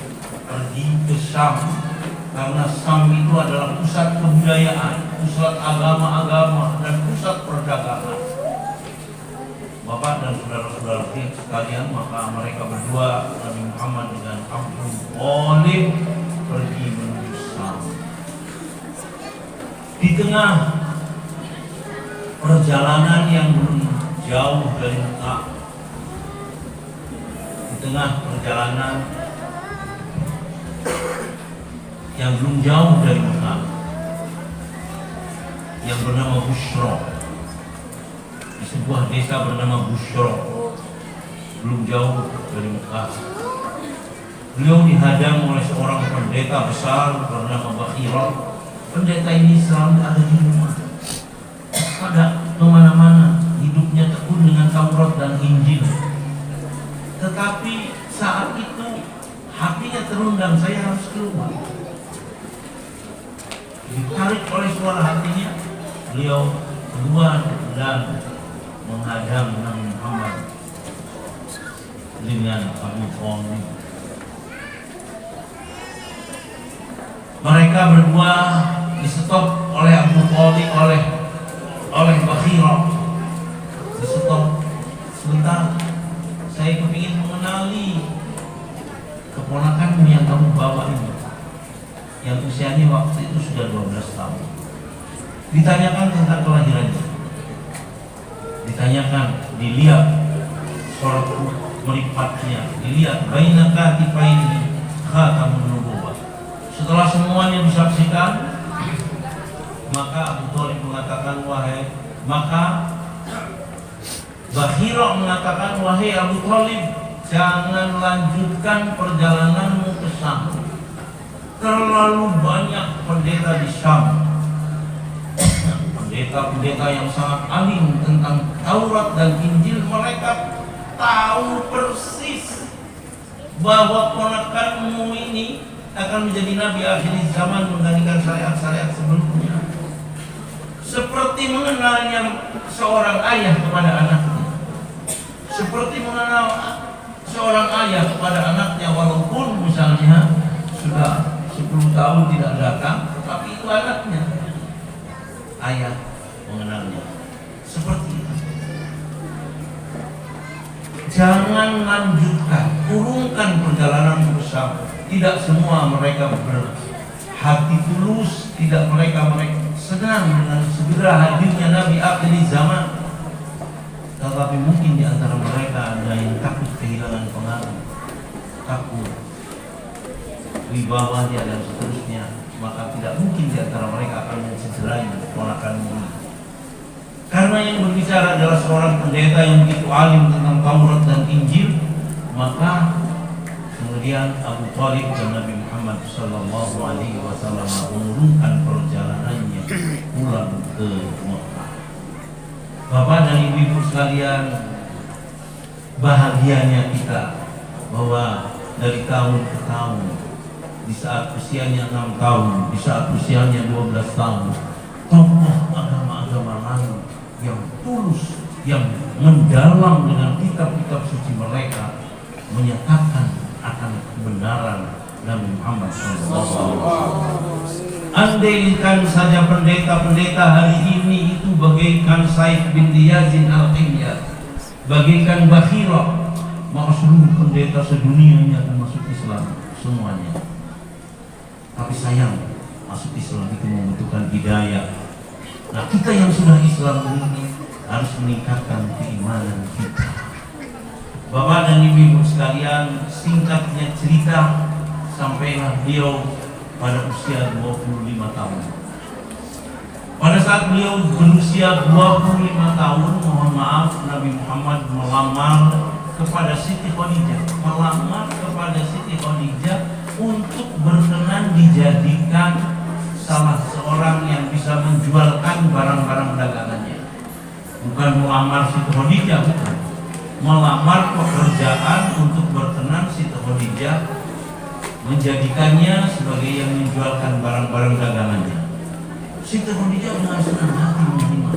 pergi ke Syam, karena Syam itu adalah pusat kebudayaan, pusat agama-agama, dan pusat perdagangan. Bapak dan saudara-saudara sekalian, maka mereka berdua, Nabi Muhammad dengan Abu Thalib, pergi menuju Syam. Di tengah perjalanan yang belum jauh dari Mekah, di tengah perjalanan yang belum jauh dari Mekah, yang bernama Bushra, di sebuah desa bernama Bushra, belum jauh dari Mekah, beliau dihadang oleh seorang pendeta besar bernama Bakhira. Pendeta ini selalu ada di rumah, pada kemana-mana, hidupnya tekun dengan Taurat dan Injil. Tetapi saat itu hatinya terundang, saya harus keluar. Ditarik oleh suara hatinya, beliau keluar dan menghadang Nabi Muhammad dengan Abu Thalib. Mereka berdua di-stop oleh Abu Thalib, oleh Bakhira. Di-stop sebentar, saya kepingin mengenali keponakanmu yang kamu bawa ini, yang usianya waktu itu sudah 12 tahun. Ditanyakan tentang kelahirannya, ditanyakan, dilihat surat meripatnya, dilihat bainaka tifaini khatamun nubuwah. Setelah semuanya disaksikan, maka Abu Thalib mengatakan, Bakhira mengatakan, wahai Abu Thalib, jangan lanjutkan perjalananmu ke Syam. Terlalu banyak pendeta di Syam, pendeta-pendeta yang sangat alim tentang Taurat dan Injil. Mereka tahu persis bahwa ponakanmu ini akan menjadi nabi akhir zaman, menggantikan syariat-syariat sebelumnya. Seperti mengenalnya seorang ayah kepada anaknya, seperti mengenal seorang ayah kepada anaknya, walaupun misalnya sudah 10 tahun tidak datang, tetapi itu anaknya. Ayah mengenalnya seperti itu. Jangan lanjutkan, urungkan perjalanan bersama. Tidak semua mereka berhati tulus, tidak mereka senang dengan segera hadirnya Nabi akhir zaman. Tetapi mungkin di antara mereka ada yang takut kehilangan pengaruh, takut wibawanya dan seterusnya. Maka tidak mungkin di antara mereka akan mencederai ponakan ini. Karena yang berbicara adalah seorang pendeta yang begitu alim tentang Taurat dan Injil, maka kemudian Abu Thalib dan Nabi Muhammad Sallallahu Alaihi Wasallam mengurungkan perjalanannya pulang ke Mekah. Bapak dan ibu-ibu sekalian, bahagianya kita bahwa dari tahun ke tahun, di saat usianya 6 tahun, di saat usianya 12 tahun, tokoh agama-agama lain yang tulus, yang mendalam dengan kitab-kitab suci mereka menyatakan akan kebenaran Nabi Muhammad SAW. Andaikan saja pendeta-pendeta hari ini itu bagaikan Said bin Yazid al-Himyar, bagaikan Bakhira, maka seluruh pendeta sedunia ini akan masuk Islam semuanya. Tapi sayang, masuk Islam itu membutuhkan hidayah. Nah, kita yang sudah Islam ini harus meningkatkan keimanan kita. Bapak dan ibu sekalian, singkatnya cerita, sampailah beliau pada usia 25 tahun. Pada saat beliau berusia 25 tahun, mohon maaf, Nabi Muhammad melamar kepada Siti Khadijah, untuk berkenan dijadikan salah seorang yang bisa menjualkan barang-barang dagangannya. bukan melamar Siti Khadijah, bukan. Melamar pekerjaan untuk berkenan Siti Khadijah, menjadikannya sebagai yang menjualkan barang-barang dagangannya. Siti Khadijah dengan senang hati menerima.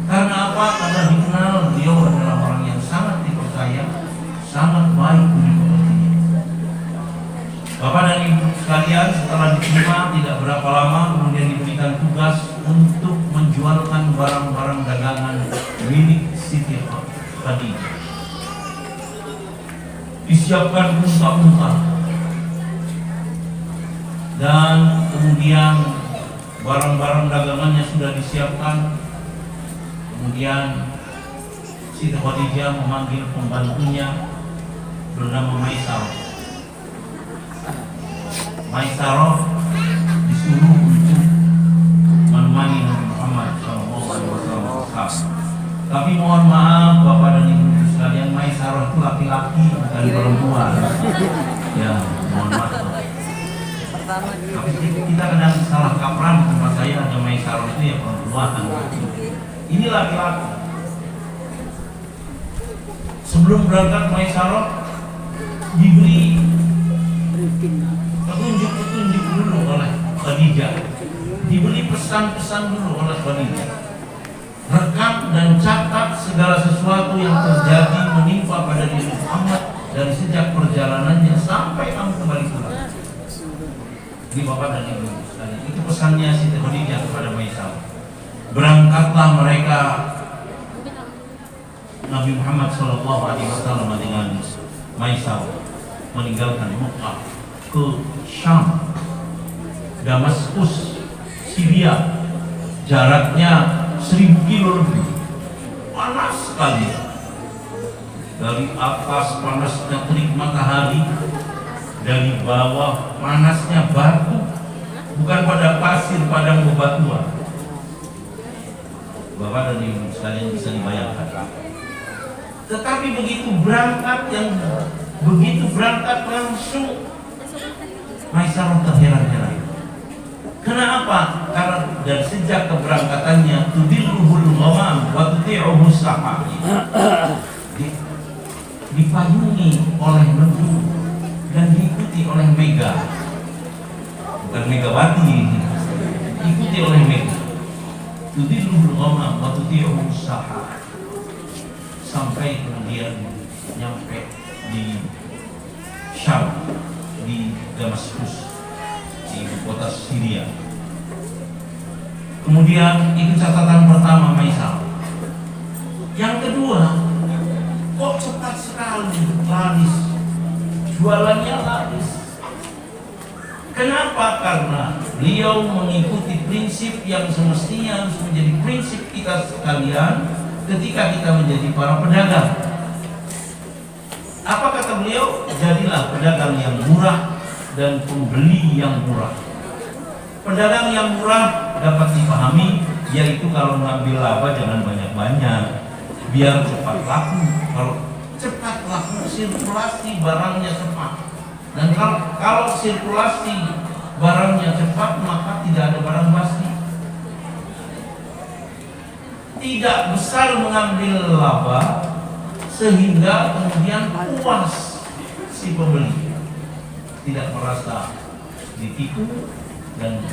Karena apa? Karena dikenal beliau adalah orang yang sangat dipercaya, sangat baik budi pekertinya. Bapak dan Ibu sekalian, setelah diterima tidak berapa lama kemudian diberikan tugas untuk menjualkan barang-barang dagangan milik Siti Khadijah. Disiapkan unta-unta dan kemudian barang-barang dagangannya sudah disiapkan. Kemudian Siti Khadijah memanggil pembantunya bernama Maisarah. Maisarah disuruh untuk menemani Nabi Muhammad SAW. Tapi mohon maaf Bapak dan Ibu sekalian, Maisarah itu laki-laki bukan perempuan. Ya, mohon maaf. Tapi kita kadang salah kaprah di tempat saya, ada Maisarah itu ya perempuan. Ini laki-laki. Sebelum berangkat Maisarah diberi petunjuk dulu oleh Khadijah, diberi pesan-pesan dulu oleh Khadijah. Rekam dan catat segala sesuatu yang terjadi menimpa pada diri Muhammad dari sejak perjalanannya sampai kamu kembali pulang. Di Bapak dan Ibu sekalian, itu pesannya Siti Khadijah kepada Maisarah. Berangkatlah mereka, Nabi Muhammad SAW dengan Maisarah meninggalkan Mekah ke Syam, Damaskus, Syria, jaraknya 1000 kilo lebih. Panas sekali. Dari atas panasnya terik matahari, dari bawah panasnya batu, bukan pada pasir, padang bebatuan. Bapak dan Ibu sekalian bisa dibayangkan. Tetapi begitu berangkat langsung Maisarah terheran-heran. Kenapa? Karena dari sejak keberangkatannya tudilluhul ghamam wa tuti'uhu sahab, dipayungi oleh mendung dan diikuti oleh Mega, bukan Megawati, diikuti oleh Mega. Tudilluhul ghamam wa tuti'uhu sahab, sampai kemudian nyampe di Syam, di Damaskus, di ibu kota Syria. Kemudian itu catatan pertama Maisarah. Yang kedua, kok cepat sekali laris, jualannya laris. Kenapa? Karena beliau mengikuti prinsip yang semestinya harus menjadi prinsip kita sekalian ketika kita menjadi para pedagang. Apa kata beliau? Jadilah pedagang yang murah dan pembeli yang murah. Pedagang yang murah dapat dipahami, yaitu kalau ngambil laba jangan banyak-banyak, biar cepat laku. Kalau cepat laku, sirkulasi barangnya cepat. Dan kalau sirkulasi barangnya cepat, maka tidak ada barang basi. Tidak besar mengambil laba sehingga kemudian puas si pembeli, tidak merasa ditipu dan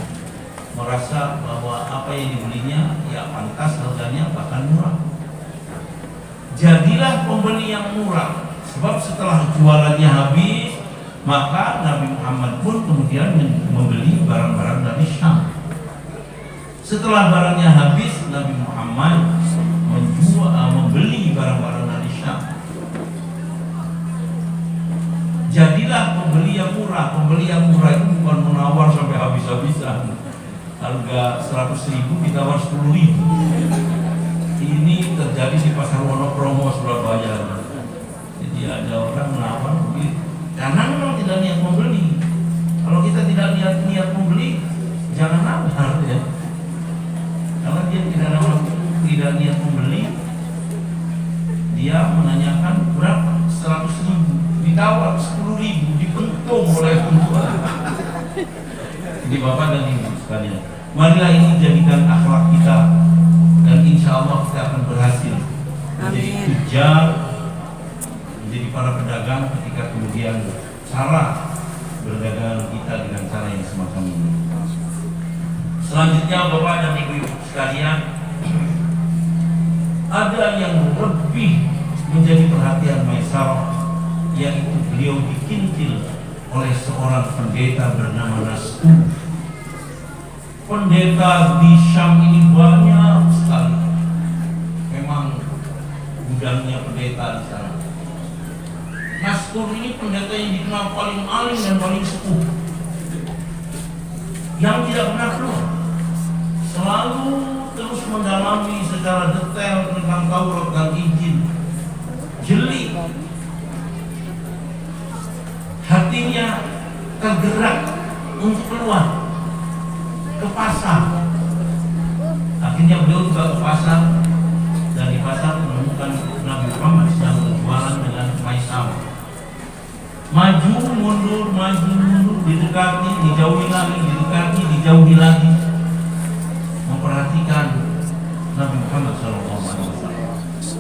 merasa bahwa apa yang dibelinya ya pantas harganya bahkan murah. Jadilah pembeli yang murah, sebab setelah jualannya habis maka Nabi Muhammad pun kemudian membeli barang-barang dari Syam. Setelah barangnya habis, Nabi Muhammad membeli barang-barang dari Syam. Jadilah pembeli yang murah. Pembeli yang murah itu bukan menawar sampai habis-habisan. Harga 100.000 ditawar 10.000. Ini terjadi di Pasar Wonokromo, Surabaya. Jadi ada orang menawar begitu. Karena memang tidak niat membeli. Kalau kita tidak niat membeli, jangan nawar ya. Kalau dia tidak niat membeli, dia menanyakan berapa, 100.000, ditawar 10.000, dipentung oleh penjual. Jadi Bapak dan Ibu sekalian, marilah ini jadikan akhlak kita, dan insya insya Allah kita akan berhasil menjadi Amin. tujar, menjadi para pedagang ketika kemudian cara berdagang kita dengan cara yang semacam ini. Selanjutnya Bapak dan Ibu sekalian, ada yang lebih menjadi perhatian Maisarah, yaitu beliau dikintil oleh seorang pendeta bernama Nastur. Pendeta di Syam ini banyak sekali. Memang gudangnya pendeta di sana. Nastur ini pendeta yang dikenal paling alim dan paling sepuh, yang tidak pernah keluar, selalu terus mendalami secara detail tentang Taurat dan Injil. Jeli, hatinya tergerak untuk keluar ke pasar. Akhirnya beliau juga ke pasar, dan di pasar menemukan Nabi Muhammad sedang berjualan dengan Maisarah. Maju mundur, didekati, dijauhi lagi, didekati, dijauhi lagi, memperhatikan Nabi Muhammad SAW.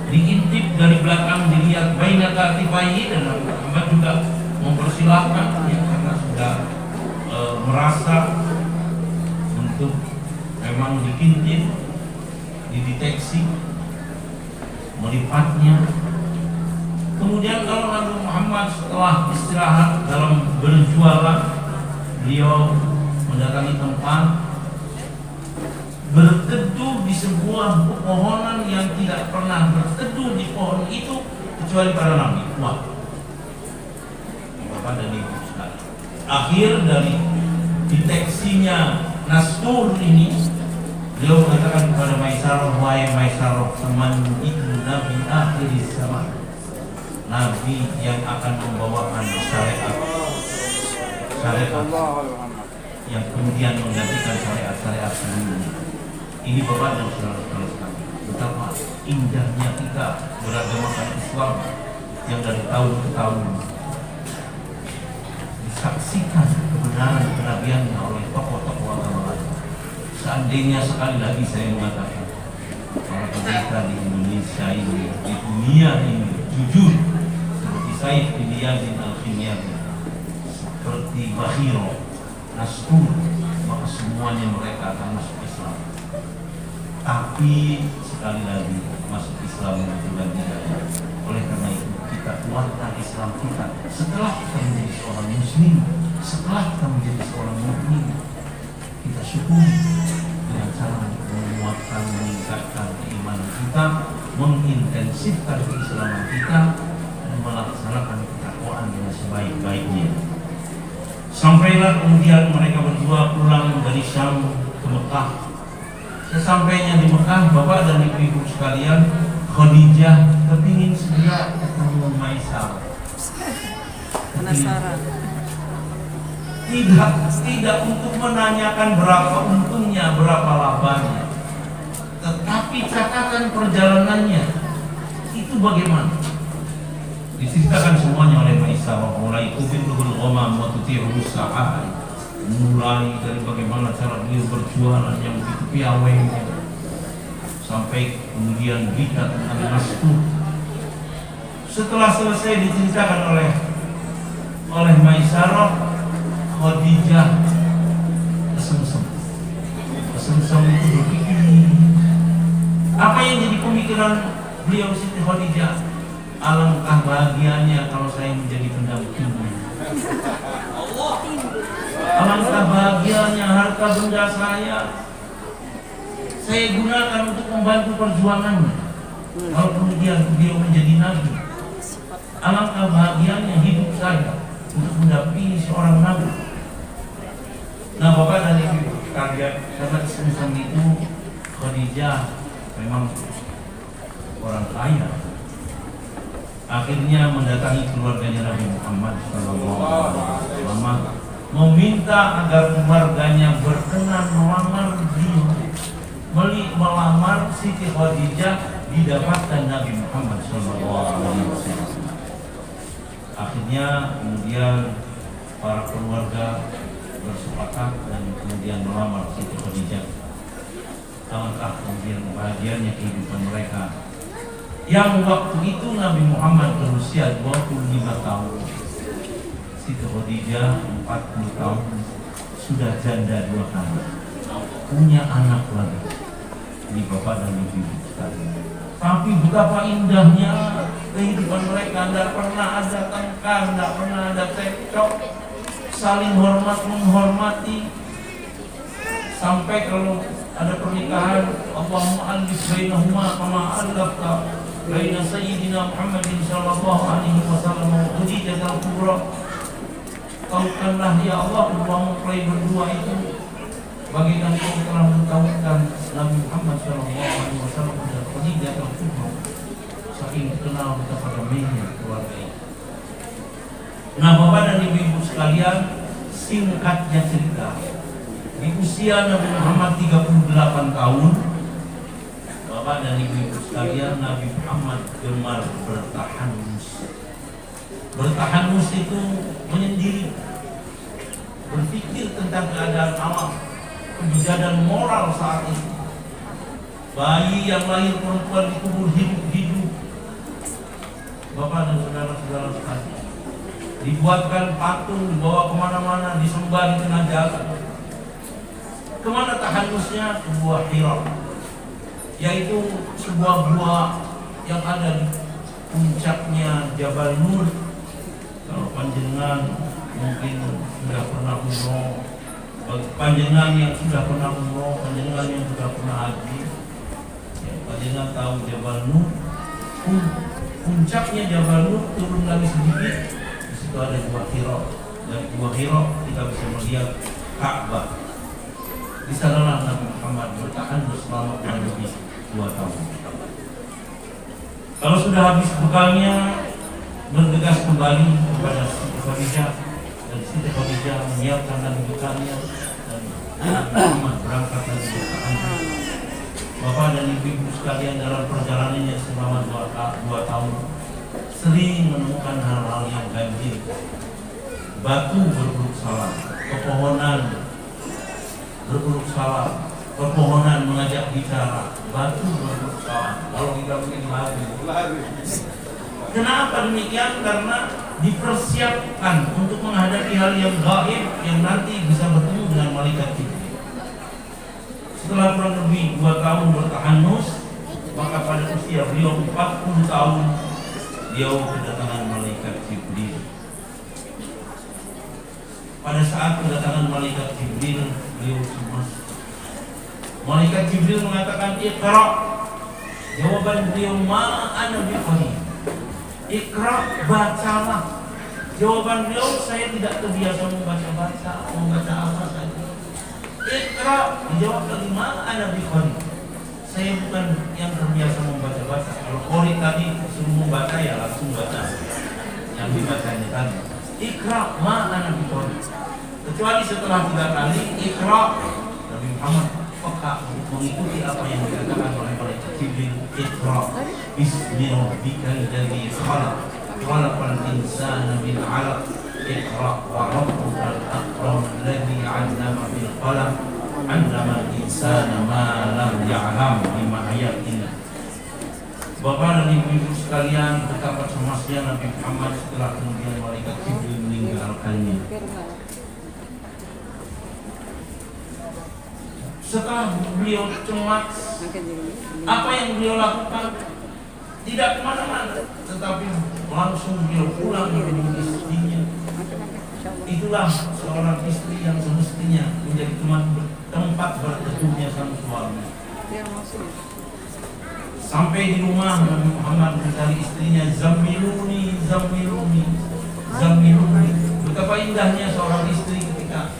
Diintip dari belakang, dilihat baina katifaihi, dan Nabi Muhammad juga mempersilahkan, ya, karena sudah merasa untuk memang diintip, dideteksi, melipatnya. Kemudian kalau Nabi Muhammad setelah istirahat dalam berjualan, beliau mendatangi tempat, berteduh di sebuah pepohonan yang tidak pernah berteduh di pohon itu kecuali para nabi. Wah, Bapak dan Ibu sekalian, akhir dari deteksinya Nastur ini, beliau mengatakan kepada Maisarah, wahai Maisarah, teman itu Nabi akhir zaman, Nabi yang akan membawakan syariat yang kemudian menggantikan syariat sebelumnya. Ini Bapak dan saudara-saudara sekalian, betapa indahnya kita beragamakan Islam yang dari tahun ke tahun disaksikan kebenaran kenabiannya oleh tokoh-tokoh agama lain. Seandainya sekali lagi saya mengatakan, para pendeta di Indonesia ini, di dunia ini jujur, seperti Said bin Yazid Al-Khimyari, seperti Bahiro, Nastur, maka semuanya mereka akan masuk Islam. Tapi sekali lagi masuk Islam itu lagi. Oleh karena itu kita kuatkan Islam kita. Setelah kita menjadi seorang Muslim, setelah kita menjadi seorang mukmin, kita syukuri dengan cara menguatkan, meningkatkan keimanan kita, mengintensifkan keislaman kita, dan melaksanakan ketakwaan dengan sebaik-baiknya. Sampailah kemudian mereka berdua pulang dari Syam ke Mekah. Sesampainya di Mekah, Bapak dan Ibu sekalian, Khadijah kepingin segera ketemu Maisarah. Penasaran. Tidak untuk menanyakan berapa untungnya, berapa labanya, tetapi catatan perjalanannya itu bagaimana. Diceritakan semuanya oleh Maisarah, mulai tubiluhul ghamam wa tuti'uhu sa'ah, mulai dari bagaimana cara beliau berjualan yang begitu piawainya, sampai kemudian berita tentang Nastur. Setelah selesai diceritakan oleh Maisarah, Khadijah kesemsem itu berpikir, apa yang jadi pemikiran beliau Siti Khadijah? Alangkah bahagianya kalau saya menjadi pendampingnya. Alangkah bahagianya harta benda saya gunakan untuk membantu perjuangannya. Kalau kemudian beliau menjadi nabi, alangkah bahagianya hidup saya untuk mendampingi seorang nabi. Nah, Bapak dan Ibu sekalian, karena semacam itu Khadijah memang orang kaya. Akhirnya mendatangi keluarganya Nabi Muhammad SAW, meminta agar keluarganya berkenan melamar beliau, melamar Siti Khadijah, didapatkan Nabi Muhammad SAW. Akhirnya kemudian para keluarga bersepakat dan kemudian melamar Siti Khadijah. alangkah kemudian bahagianya kehidupan mereka. Yang waktu itu Nabi Muhammad berusia 25 tahun, Siti Khadijah 40 tahun, sudah janda 2 kali, punya anak lagi. Ini bapak dan ibu sekalian. Tapi betapa indahnya kehidupan mereka, tidak pernah ada tengkar, tidak pernah ada cekcok, saling hormat menghormati. Sampai kalau ada pernikahan, Allahumma alif bainahuma kama alafta baina sayyidina Muhammadin sallallahu alaihi wasallam wa Khadijah al-Kubra. Kaukanlah ya Allah Allah mempelai berdua itu bagikan kau telah mengkawinkan Nabi Muhammad sallallahu alaihi wasallam dan Khadijah al-Kubra. Saking kenal betapa damainya keluarga itu. Nah, Bapak dan Ibu sekalian, singkatnya cerita, di usia Nabi Muhammad 38 tahun, Bapak dan Ibu sekalian, Nabi Muhammad gemar bertahanus. Bertahanus itu menyendiri, berpikir tentang keadaan alam, kejadian moral saat itu. Bayi yang lahir perempuan dikubur hidup-hidup. Bapak dan saudara-saudara sekalian, dibuatkan patung, dibawa kemana-mana, disembah di tengah jalan. Kemana tahanusnya? Ke Gua Hira, yaitu sebuah gua yang ada di puncaknya Jabal Nur. Kalau panjenengan mungkin sudah pernah umroh, panjenengan yang sudah pernah umroh, panjenengan yang sudah pernah haji, ya, panjenengan tahu Jabal Nur. Puncaknya Jabal Nur, turun lagi sedikit, di situ ada Gua Hira. Dari Gua Hira kita bisa melihat Ka'bah. Di sanalah Nabi Muhammad bertahan selama kurang lebih 2 tahun. Kalau sudah habis bekalnya, bergegas kembali kepada Siti Khadijah, dan Siti Khadijah menyiapkan lagi bekalnya, dan Nabi Muhammad berangkat lagi bertahan. Bapak dan Ibu sekalian, dalam perjalanannya selama 2 tahun sering menemukan hal-hal yang ganjil. Batu berburuk salah, pepohonan berburuk salah, pepohonan mengajak bicara, batu berburuk salah. Kalau kita mungkin lari. Kenapa demikian? Karena dipersiapkan untuk menghadapi hal yang gaib yang nanti bisa bertemu dengan malaikat Jibril. Setelah kurang lebih 2 tahun bertahanus, maka pada usia beliau 40 tahun, beliau kedatangan malaikat Jibril. Pada saat kedatangan malaikat Jibril, beliau cemas. Malaikat Jibril mengatakan, "Iqra." Jawaban beliau, "Ma ana biqari." Iqra, bacalah. Jawaban beliau, "Saya tidak terbiasa membaca apa saja." Iqra, dijawab lagi, "Ma ana biqari." Saya bukan yang terbiasa membaca-baca. Kalau qari tadi suruh membaca, ya langsung baca. Yang dibacanya tadi, Iqra, ma ana biqari. Kecuali setelah 3 kali Iqra, Nabi Muhammad peka mengikuti apa yang dikatakan oleh malaikat Jibril. Iqra bismi rabbikal ladzi khalaq, khalaqal insana min 'alaq, Iqra wa rabbukal akram alladzi 'allama bil qalam, 'allamal insana ma lam ya'lam bima ayatina. Bapak dan Ibu sekalian, betapa cemasnya Nabi Muhammad setelah kemudian malaikat Jibril meninggalkannya. Setelah beliau cemas, apa yang beliau lakukan? Tidak kemana-mana, tetapi langsung beliau pulang menemui istrinya. Itulah seorang istri yang semestinya menjadi tempat berteduhnya sang suami. Sampai di rumah, Nabi Muhammad mencari istrinya, "Zammiluni, zammiluni, zammiluni." Betapa indahnya seorang istri ketika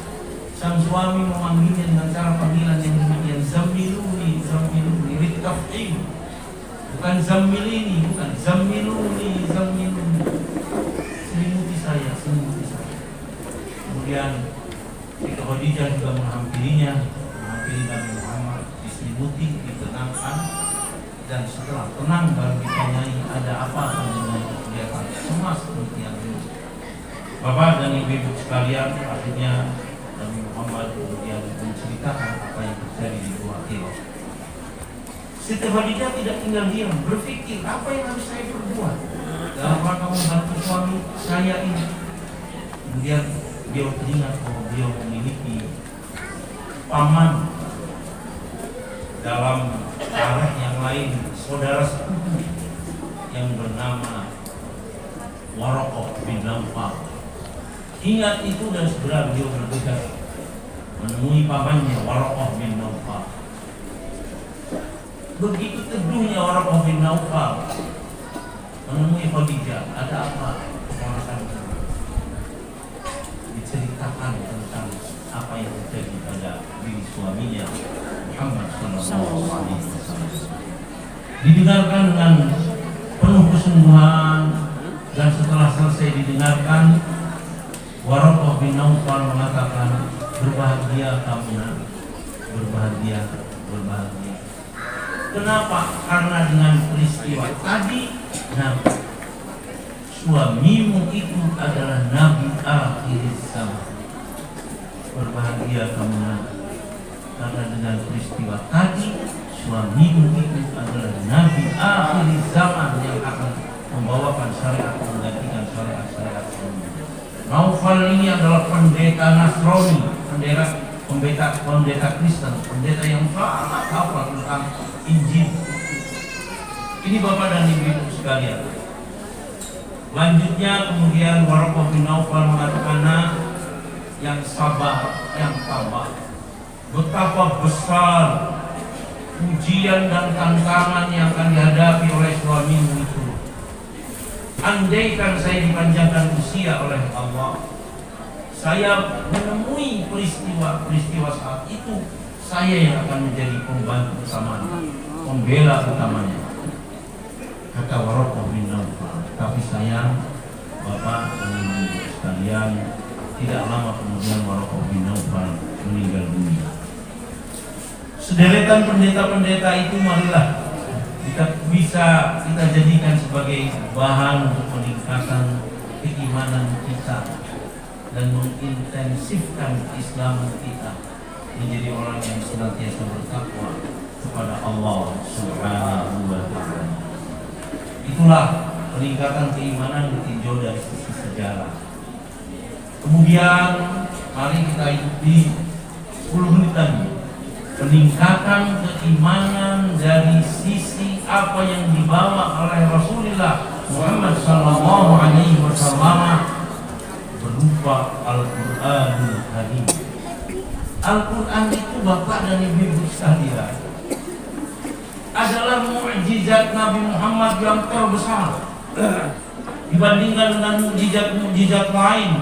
sang suami memanggilnya dengan cara panggilan yang demikian, "Zammiluni, zammiluni." Ritaf'in, bukan zammilini, bukan zammiluni, zammiluni. Selimuti saya, selimuti saya. Kemudian Siti Khadijah juga menghampiri Nabi Muhammad, diselimuti, ditenangkan. Dan setelah tenang baru ditanyai, "Ada apa dengan kelihatan cemas demikian?" Bapak dan Ibu sekalian, akhirnya Nabi Muhammad kemudian menceritakan apa yang terjadi di Gua Hira. Siti Khadijah tidak tinggal diam, berpikir apa yang harus saya perbuat dalam rangka membantu suami saya ini. Kemudian beliau teringat bahwa beliau memiliki paman dalam arah yang lain, saudara sepupu yang bernama Waraqah bin Naufal. Ingat itu dan segera beliau bergegas menemui pamannya Waraqah bin Naufal. Begitu teduhnya Waraqah bin Naufal menemui Khadijah, ada apa? Diceritakan tentang apa yang terjadi pada diri suaminya Muhammad sallallahu alaihi wasallam. Didengarkan dengan penuh kesungguhan, dan setelah selesai didengarkan, Waraqah bin Naufal mengatakan, berbahagia kamu nak, berbahagia, berbahagia. Kenapa? Karena dengan peristiwa tadi, suamimu itu adalah Nabi akhir zaman. Berbahagia kamu nak, karena dengan peristiwa tadi, suamimu itu adalah Nabi akhir zaman yang akan membawakan syariat, menggantikan syariat-syariat sebelumnya. Naufal ini adalah pendeta Nasrani, pendeta Kristen, pendeta yang sangat hafal tentang Injil. Ini Bapak dan Ibu sekalian. Lanjutnya kemudian Waraqah bin Naufal mengatakan, yang sabar, yang tabah. Betapa besar ujian dan tantangan yang akan dihadapi oleh suamimu itu. Andaikan saya dipanjangkan usia oleh Allah, saya menemui peristiwa saat itu, saya yang akan menjadi pembantu utamanya, pembela utamanya. Kata Waraqah bin Naufal. Tapi sayang, Bapak dan Ibu sekalian, tidak lama kemudian Waraqah bin Naufal meninggal dunia. Sederetan pendeta-pendeta itu marilah bisa kita jadikan sebagai bahan untuk meningkatkan keimanan kita dan mengintensifkan Islam kita menjadi orang yang senantiasa bertakwa kepada Allah Subhanahu wa Ta'ala. Itulah peningkatan keimanan ditinjau dari sisi sejarah. Kemudian mari kita ikuti 10 menit lagi peningkatan keimanan dari sisi apa yang dibawa oleh Rasulullah Muhammad sallallahu alaihi wasallam berupa Al-Qur'anul Karim. Al-Qur'an itu Bapak dan Ibu sekalian adalah mukjizat Nabi Muhammad yang terbesar dibandingkan dengan mukjizat-mukjizat lain.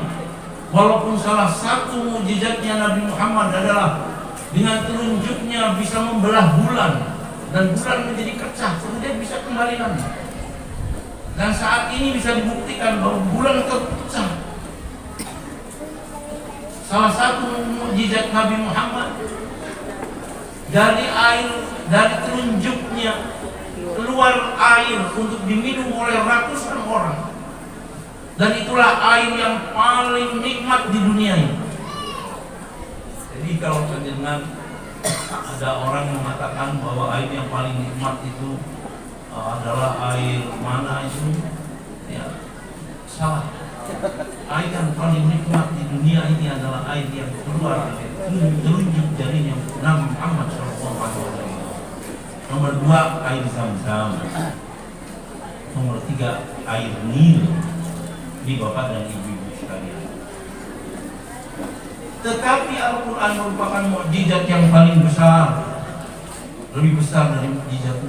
Walaupun salah satu mukjizatnya Nabi Muhammad adalah dengan telunjuknya bisa membelah bulan dan bulan menjadi pecah, kemudian bisa kembali lagi. Dan saat ini bisa dibuktikan bahwa bulan terpecah. Salah satu mukjizat Nabi Muhammad, dari telunjuknya keluar air untuk diminum oleh ratusan orang. Dan itulah air yang paling nikmat di dunia ini. Jadi kalau penjenengan ada orang yang mengatakan bahwa air yang paling nikmat itu adalah air mana itu, ya salah. Air yang paling nikmat di dunia ini adalah air yang keluar dari telunjuk jarinya Nabi Muhammad SAW. Nomor 2 air Zam-Zam. Nomor 3 air Nil. Ini Bapak dan Ibu sekalian. Tetapi Al-Quran merupakan mukjizat yang paling besar, lebih besar dari mukjizat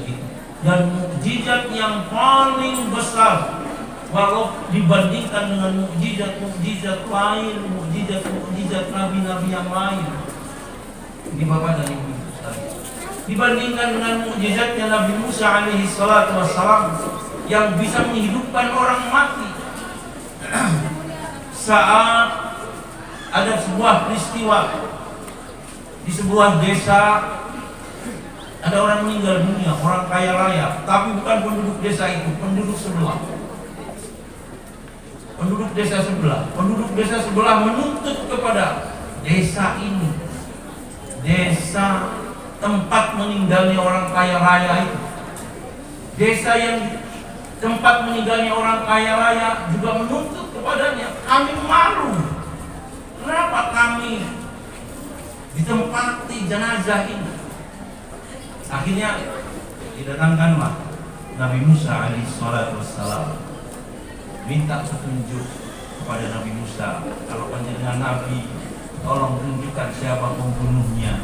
itu. Dan mukjizat yang paling besar, walau dibandingkan dengan mukjizat lain, mukjizat nabi-nabi yang lain. Ini Bapak dan Ibu sekalian. Dibandingkan dengan mukjizatnya Nabi Musa alaihi salatu wassalam yang bisa menghidupkan orang mati. Saat ada sebuah peristiwa di sebuah desa, ada orang meninggal dunia, orang kaya raya, tapi bukan penduduk desa itu, penduduk sebelah. Penduduk desa sebelah menuntut kepada desa ini, desa tempat meninggalnya orang kaya raya itu, desa yang tempat meninggalnya orang kaya raya juga menuntut kepadanya. Kami malu, kenapa kami ditempati jenazah ini? Akhirnya didatangkanlah Nabi Musa alaihissalatu wassalam, minta petunjuk kepada Nabi Musa, kalau panjenengan Nabi, tolong tunjukkan siapa pembunuhnya.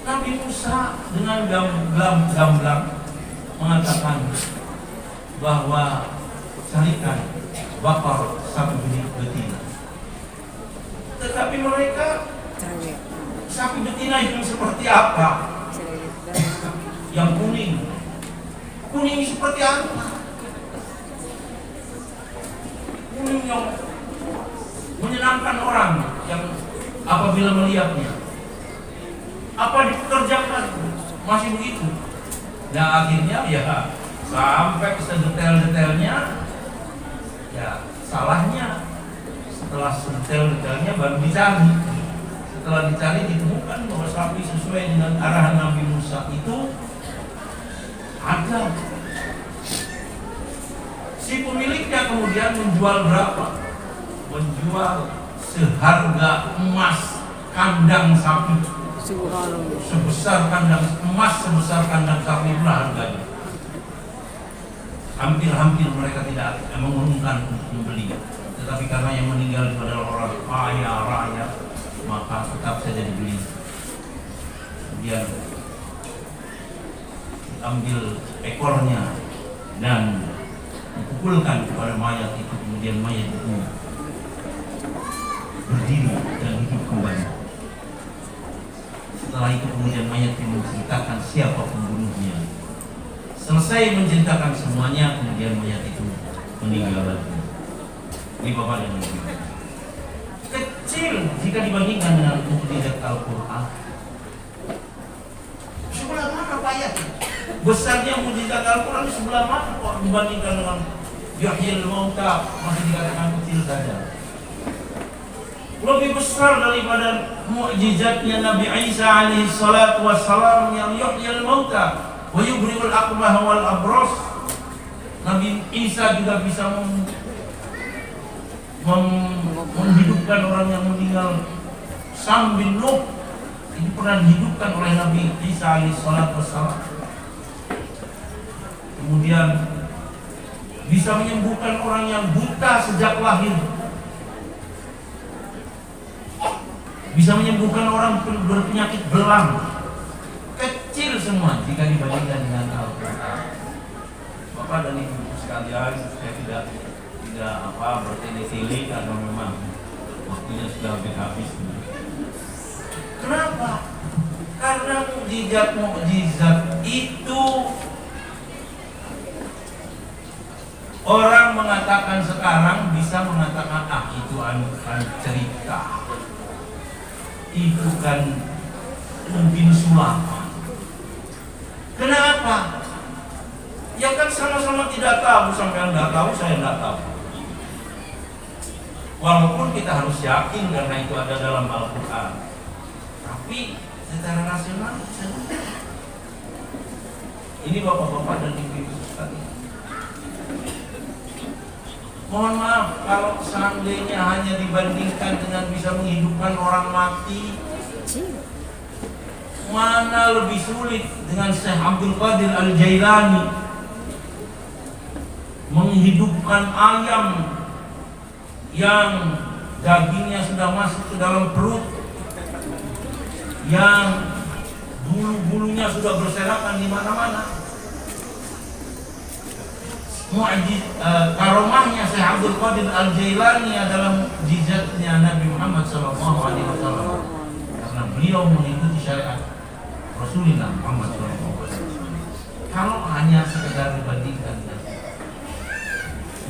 Nabi Musa dengan gamblang mengatakan bahwa carikan bakar sapi betina. Tetapi mereka, sapi betina itu seperti apa? Yang kuning. Kuning seperti apa? Kuning yang menyenangkan orang yang apabila melihatnya. Apa dipekerjakan? Masih begitu. Nah akhirnya ya sampai sedetail-detailnya, ya salahnya setelah sedetail-detailnya baru dicari. Setelah dicari ditemukan bahwa sapi sesuai dengan arahan Nabi Musa itu ada. Si pemiliknya kemudian menjual berapa? Menjual seharga emas kandang sapi. Sebesar kandang emas, sebesar kandang sapi itulah harganya. Hampir-hampir mereka tidak mengurungkan untuk membeli, tetapi karena yang meninggal itu adalah orang kaya raya, maka tetap saja dibeli. Kemudian ambil ekornya dan dipukulkan kepada mayat itu, kemudian mayat itu berdiri dan hidup kembali. Setelah itu kemudian mayat itu menceritakan siapa pembunuhnya. Selesai menceritakan semuanya, kemudian mayat itu meninggal lagi. Ini Bapak dan Ibu. Kecil jika dibandingkan dengan mukjizat Al-Quran. Sebelah mana Pak ya? Besarnya mukjizat Al-Quran sebelah mana kok dibandingkan dengan Yuhyil Mauta, masih dikatakan kecil saja. Lebih besar daripada mukjizatnya Nabi Isa alaihi salatu wassalam yang yuhyil mauta wa yubri'ul akmaha wal abros. Nabi Isa juga bisa menghidupkan orang yang meninggal. Sam bin Nuh ini pernah dihidupkan oleh Nabi Isa alaihi salatu wassalam. Kemudian bisa menyembuhkan orang yang buta sejak lahir. Bisa menyembuhkan orang berpenyakit belang. Kecil semua jika dibandingkan dengan Al-Quran. Bapak dan Ibu sekalian, saya tidak bertele-tele karena memang waktunya sudah habis. Kenapa? Karena mukjizat itu orang mengatakan sekarang bisa mengatakan itu cerita. Itu kan mungkin sulap. Kenapa? Ya kan sama-sama tidak tahu, sampai Anda tahu, saya tidak tahu. Walaupun kita harus yakin karena itu ada dalam Al-Quran, tapi secara rasional ini bapak-bapak dan ibu-ibu sekalian. Mohon maaf kalau seandainya hanya dibandingkan dengan bisa menghidupkan orang mati, mana lebih sulit dengan Syekh Abdul Qadir Al-Jailani menghidupkan ayam yang dagingnya sudah masuk ke dalam perut, yang bulu-bulunya sudah berserakan di mana-mana. Karomahnya Syekh Abdul Qadir Al-Jailani adalah mukjizatnya Nabi Muhammad SAW, karena beliau mengikuti syariat Rasulullah Muhammad SAW. Kalau hanya sekedar dibandingkan dengan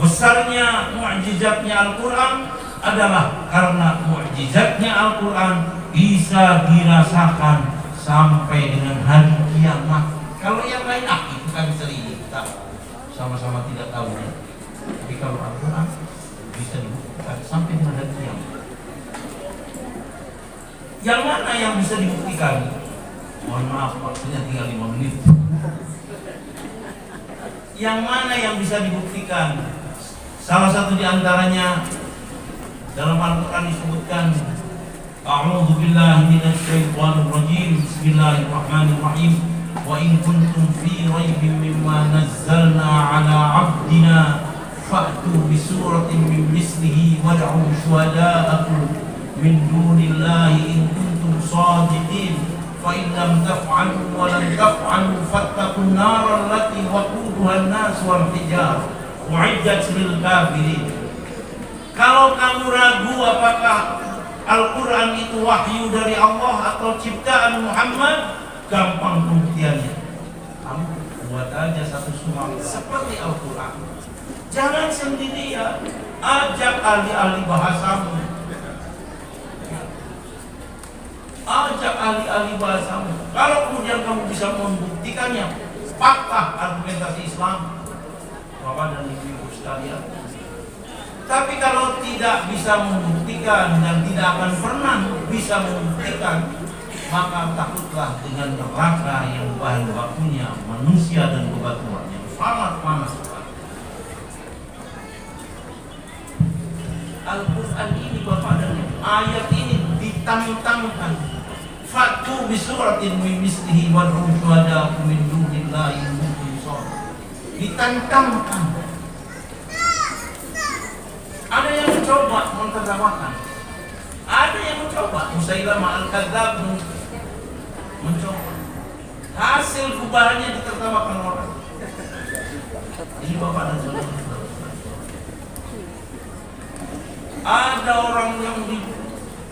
besarnya mukjizatnya Al-Quran adalah karena mukjizatnya Al-Quran bisa dirasakan sampai dengan hari kiamat. Kalau yang lain itu kan sering kita sama-sama tidak tahu ya. Tapi kalau Al-Quran bisa dibuktikan sampai dengan hari kiamat. Yang mana yang bisa dibuktikan? Mohon maaf, waktunya tinggal 5 menit. Yang mana yang bisa dibuktikan? Salah satu di antaranya dalam Al-Quran disebutkan, A'udzu billahi minasyaitonir rajim. Bismillahirrahmanirrahim. Wa in kuntum fi raibin mimma nazzalna 'ala 'abdina fa'tu bi suratin min mislihi wad'u syuhada'akum min dunillahi in kuntum shadiqin. Fa in lam taf'alu wa lam taf'alu fattaqun nar allati waquduha an-nas wal hijar u'iddat lil kafirin. Kalau kamu ragu apakah Al-Quran itu wahyu dari Allah atau ciptaan Muhammad, gampang pembuktiannya. Kamu buat aja satu surah seperti Al-Quran. Jangan sendirian, ajak ahli-ahli bahasamu. Ajak ahli-ahli bahasamu. Kalau kemudian kamu bisa membuktikannya, fakta argumentasi Islam, Bapak dan Ibu sekalian. Tapi kalau tidak bisa membuktikan dan tidak akan pernah bisa membuktikan, maka takutlah dengan neraka yang bahan bakunya manusia dan bebatuan yang sangat panas. Al-Quran ini Bapak dan Ibu, ayat ini ditantangkan. Fatu bisuratin min mislihi wad'u syuhada'akum min dunillahi in kuntum shadiqin. Ditantangkan. Ada yang mencoba menterjemahkan, ada yang mencoba. Musailamah al-Kadzdzab mencoba. Hasil bubahannya ditertawakan orang. Ini Bapak dan Saudara. Ada orang yang di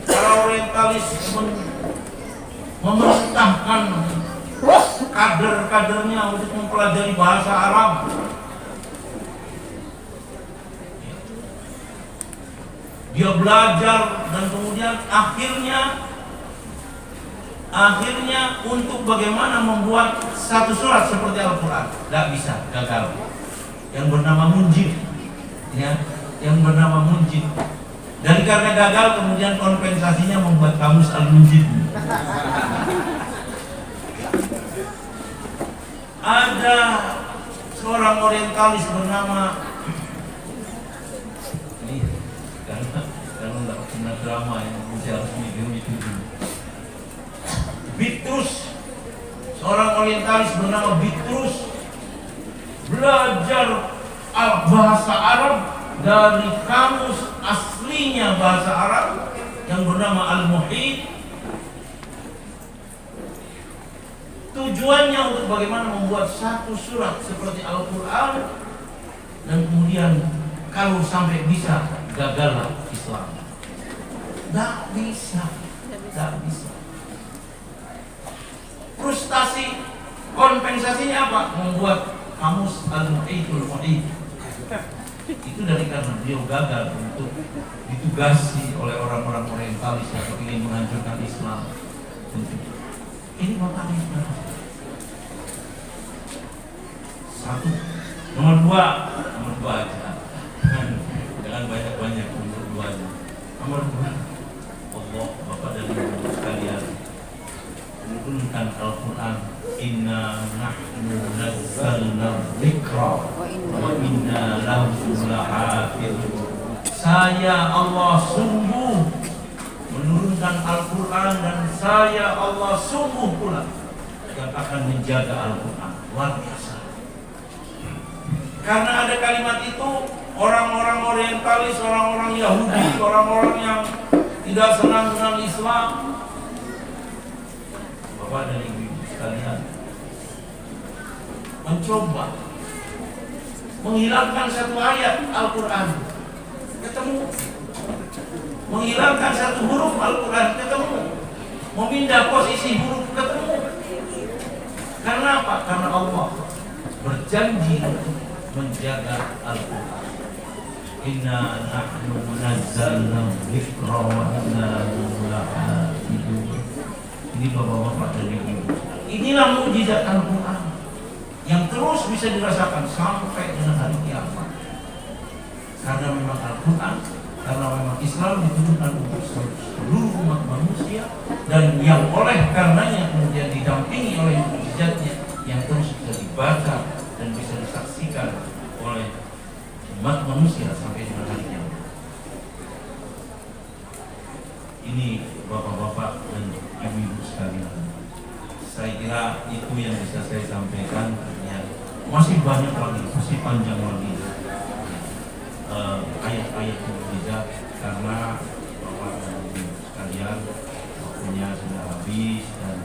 para orientalis memerintahkan kader-kadernya untuk mempelajari bahasa Arab. Dia belajar dan kemudian akhirnya untuk bagaimana membuat satu surat seperti Al-Quran, tidak bisa, gagal. Yang bernama Munjid, ya, yang bernama Munjid. Dan karena gagal kemudian kompensasinya membuat kamus Al-Munjid. Ada seorang orientalis bernama, karena tidak pernah drama yang saya harus mikir itu. Bitrus, seorang orientalis bernama Bitrus, belajar bahasa Arab dari kamus aslinya bahasa Arab yang bernama Al-Muhit. Tujuannya untuk bagaimana membuat satu surat seperti Al-Quran, dan kemudian kalau sampai bisa, gagallah Islam. Tidak bisa. Frustasi, kompensasinya apa? Membuat kamus Al-Muhitul Muhit. Itu dari karena beliau gagal untuk ditugasi oleh orang-orang orientalis yang ingin menghancurkan Islam. Ini makanya satu. Nomor dua aja. Jangan banyak-banyak, nomor dua aja. Nomor dua, Allah Bapak dan Ibu sekalian menurunkan Al-Quran. Inna nahnu nazzalna dzikra wa inna lahu lahafizun. Saya Allah sungguh menurunkan Al-Quran, dan saya Allah sungguh pula yang akan menjaga Al-Quran. Luar biasa. Karena ada kalimat itu, orang-orang orientalis, orang-orang Yahudi, orang-orang yang tidak senang dengan Islam, Bapak dan Ibu sekalian, mencoba menghilangkan satu ayat Al-Quran, ketemu. Menghilangkan satu huruf Al-Quran, ketemu. Memindah posisi huruf, ketemu. Karena apa? Karena Allah berjanji menjaga Al-Quran. Inna nahnu nazzalna dzikra wa inna lahu lahafizun. Ini Bapak-bapak dan Ibu, inilah mukjizat Al-Quran yang terus bisa dirasakan sampai dengan hari kiamat. Karena memang Al-Quran, karena memang Islam diturunkan untuk seluruh umat manusia, dan yang oleh karenanya kemudian didampingi oleh mukjizatnya yang terus bisa dibaca dan bisa disaksikan oleh umat manusia sampai dengan hari kiamat. Ini bapak-bapak dan ibu-ibu sekalian, saya kira itu yang bisa saya sampaikan. Ya, masih banyak lagi, masih panjang lagi ayat-ayat mukjizat, karena bapak dan ibu sekalian waktunya sudah habis dan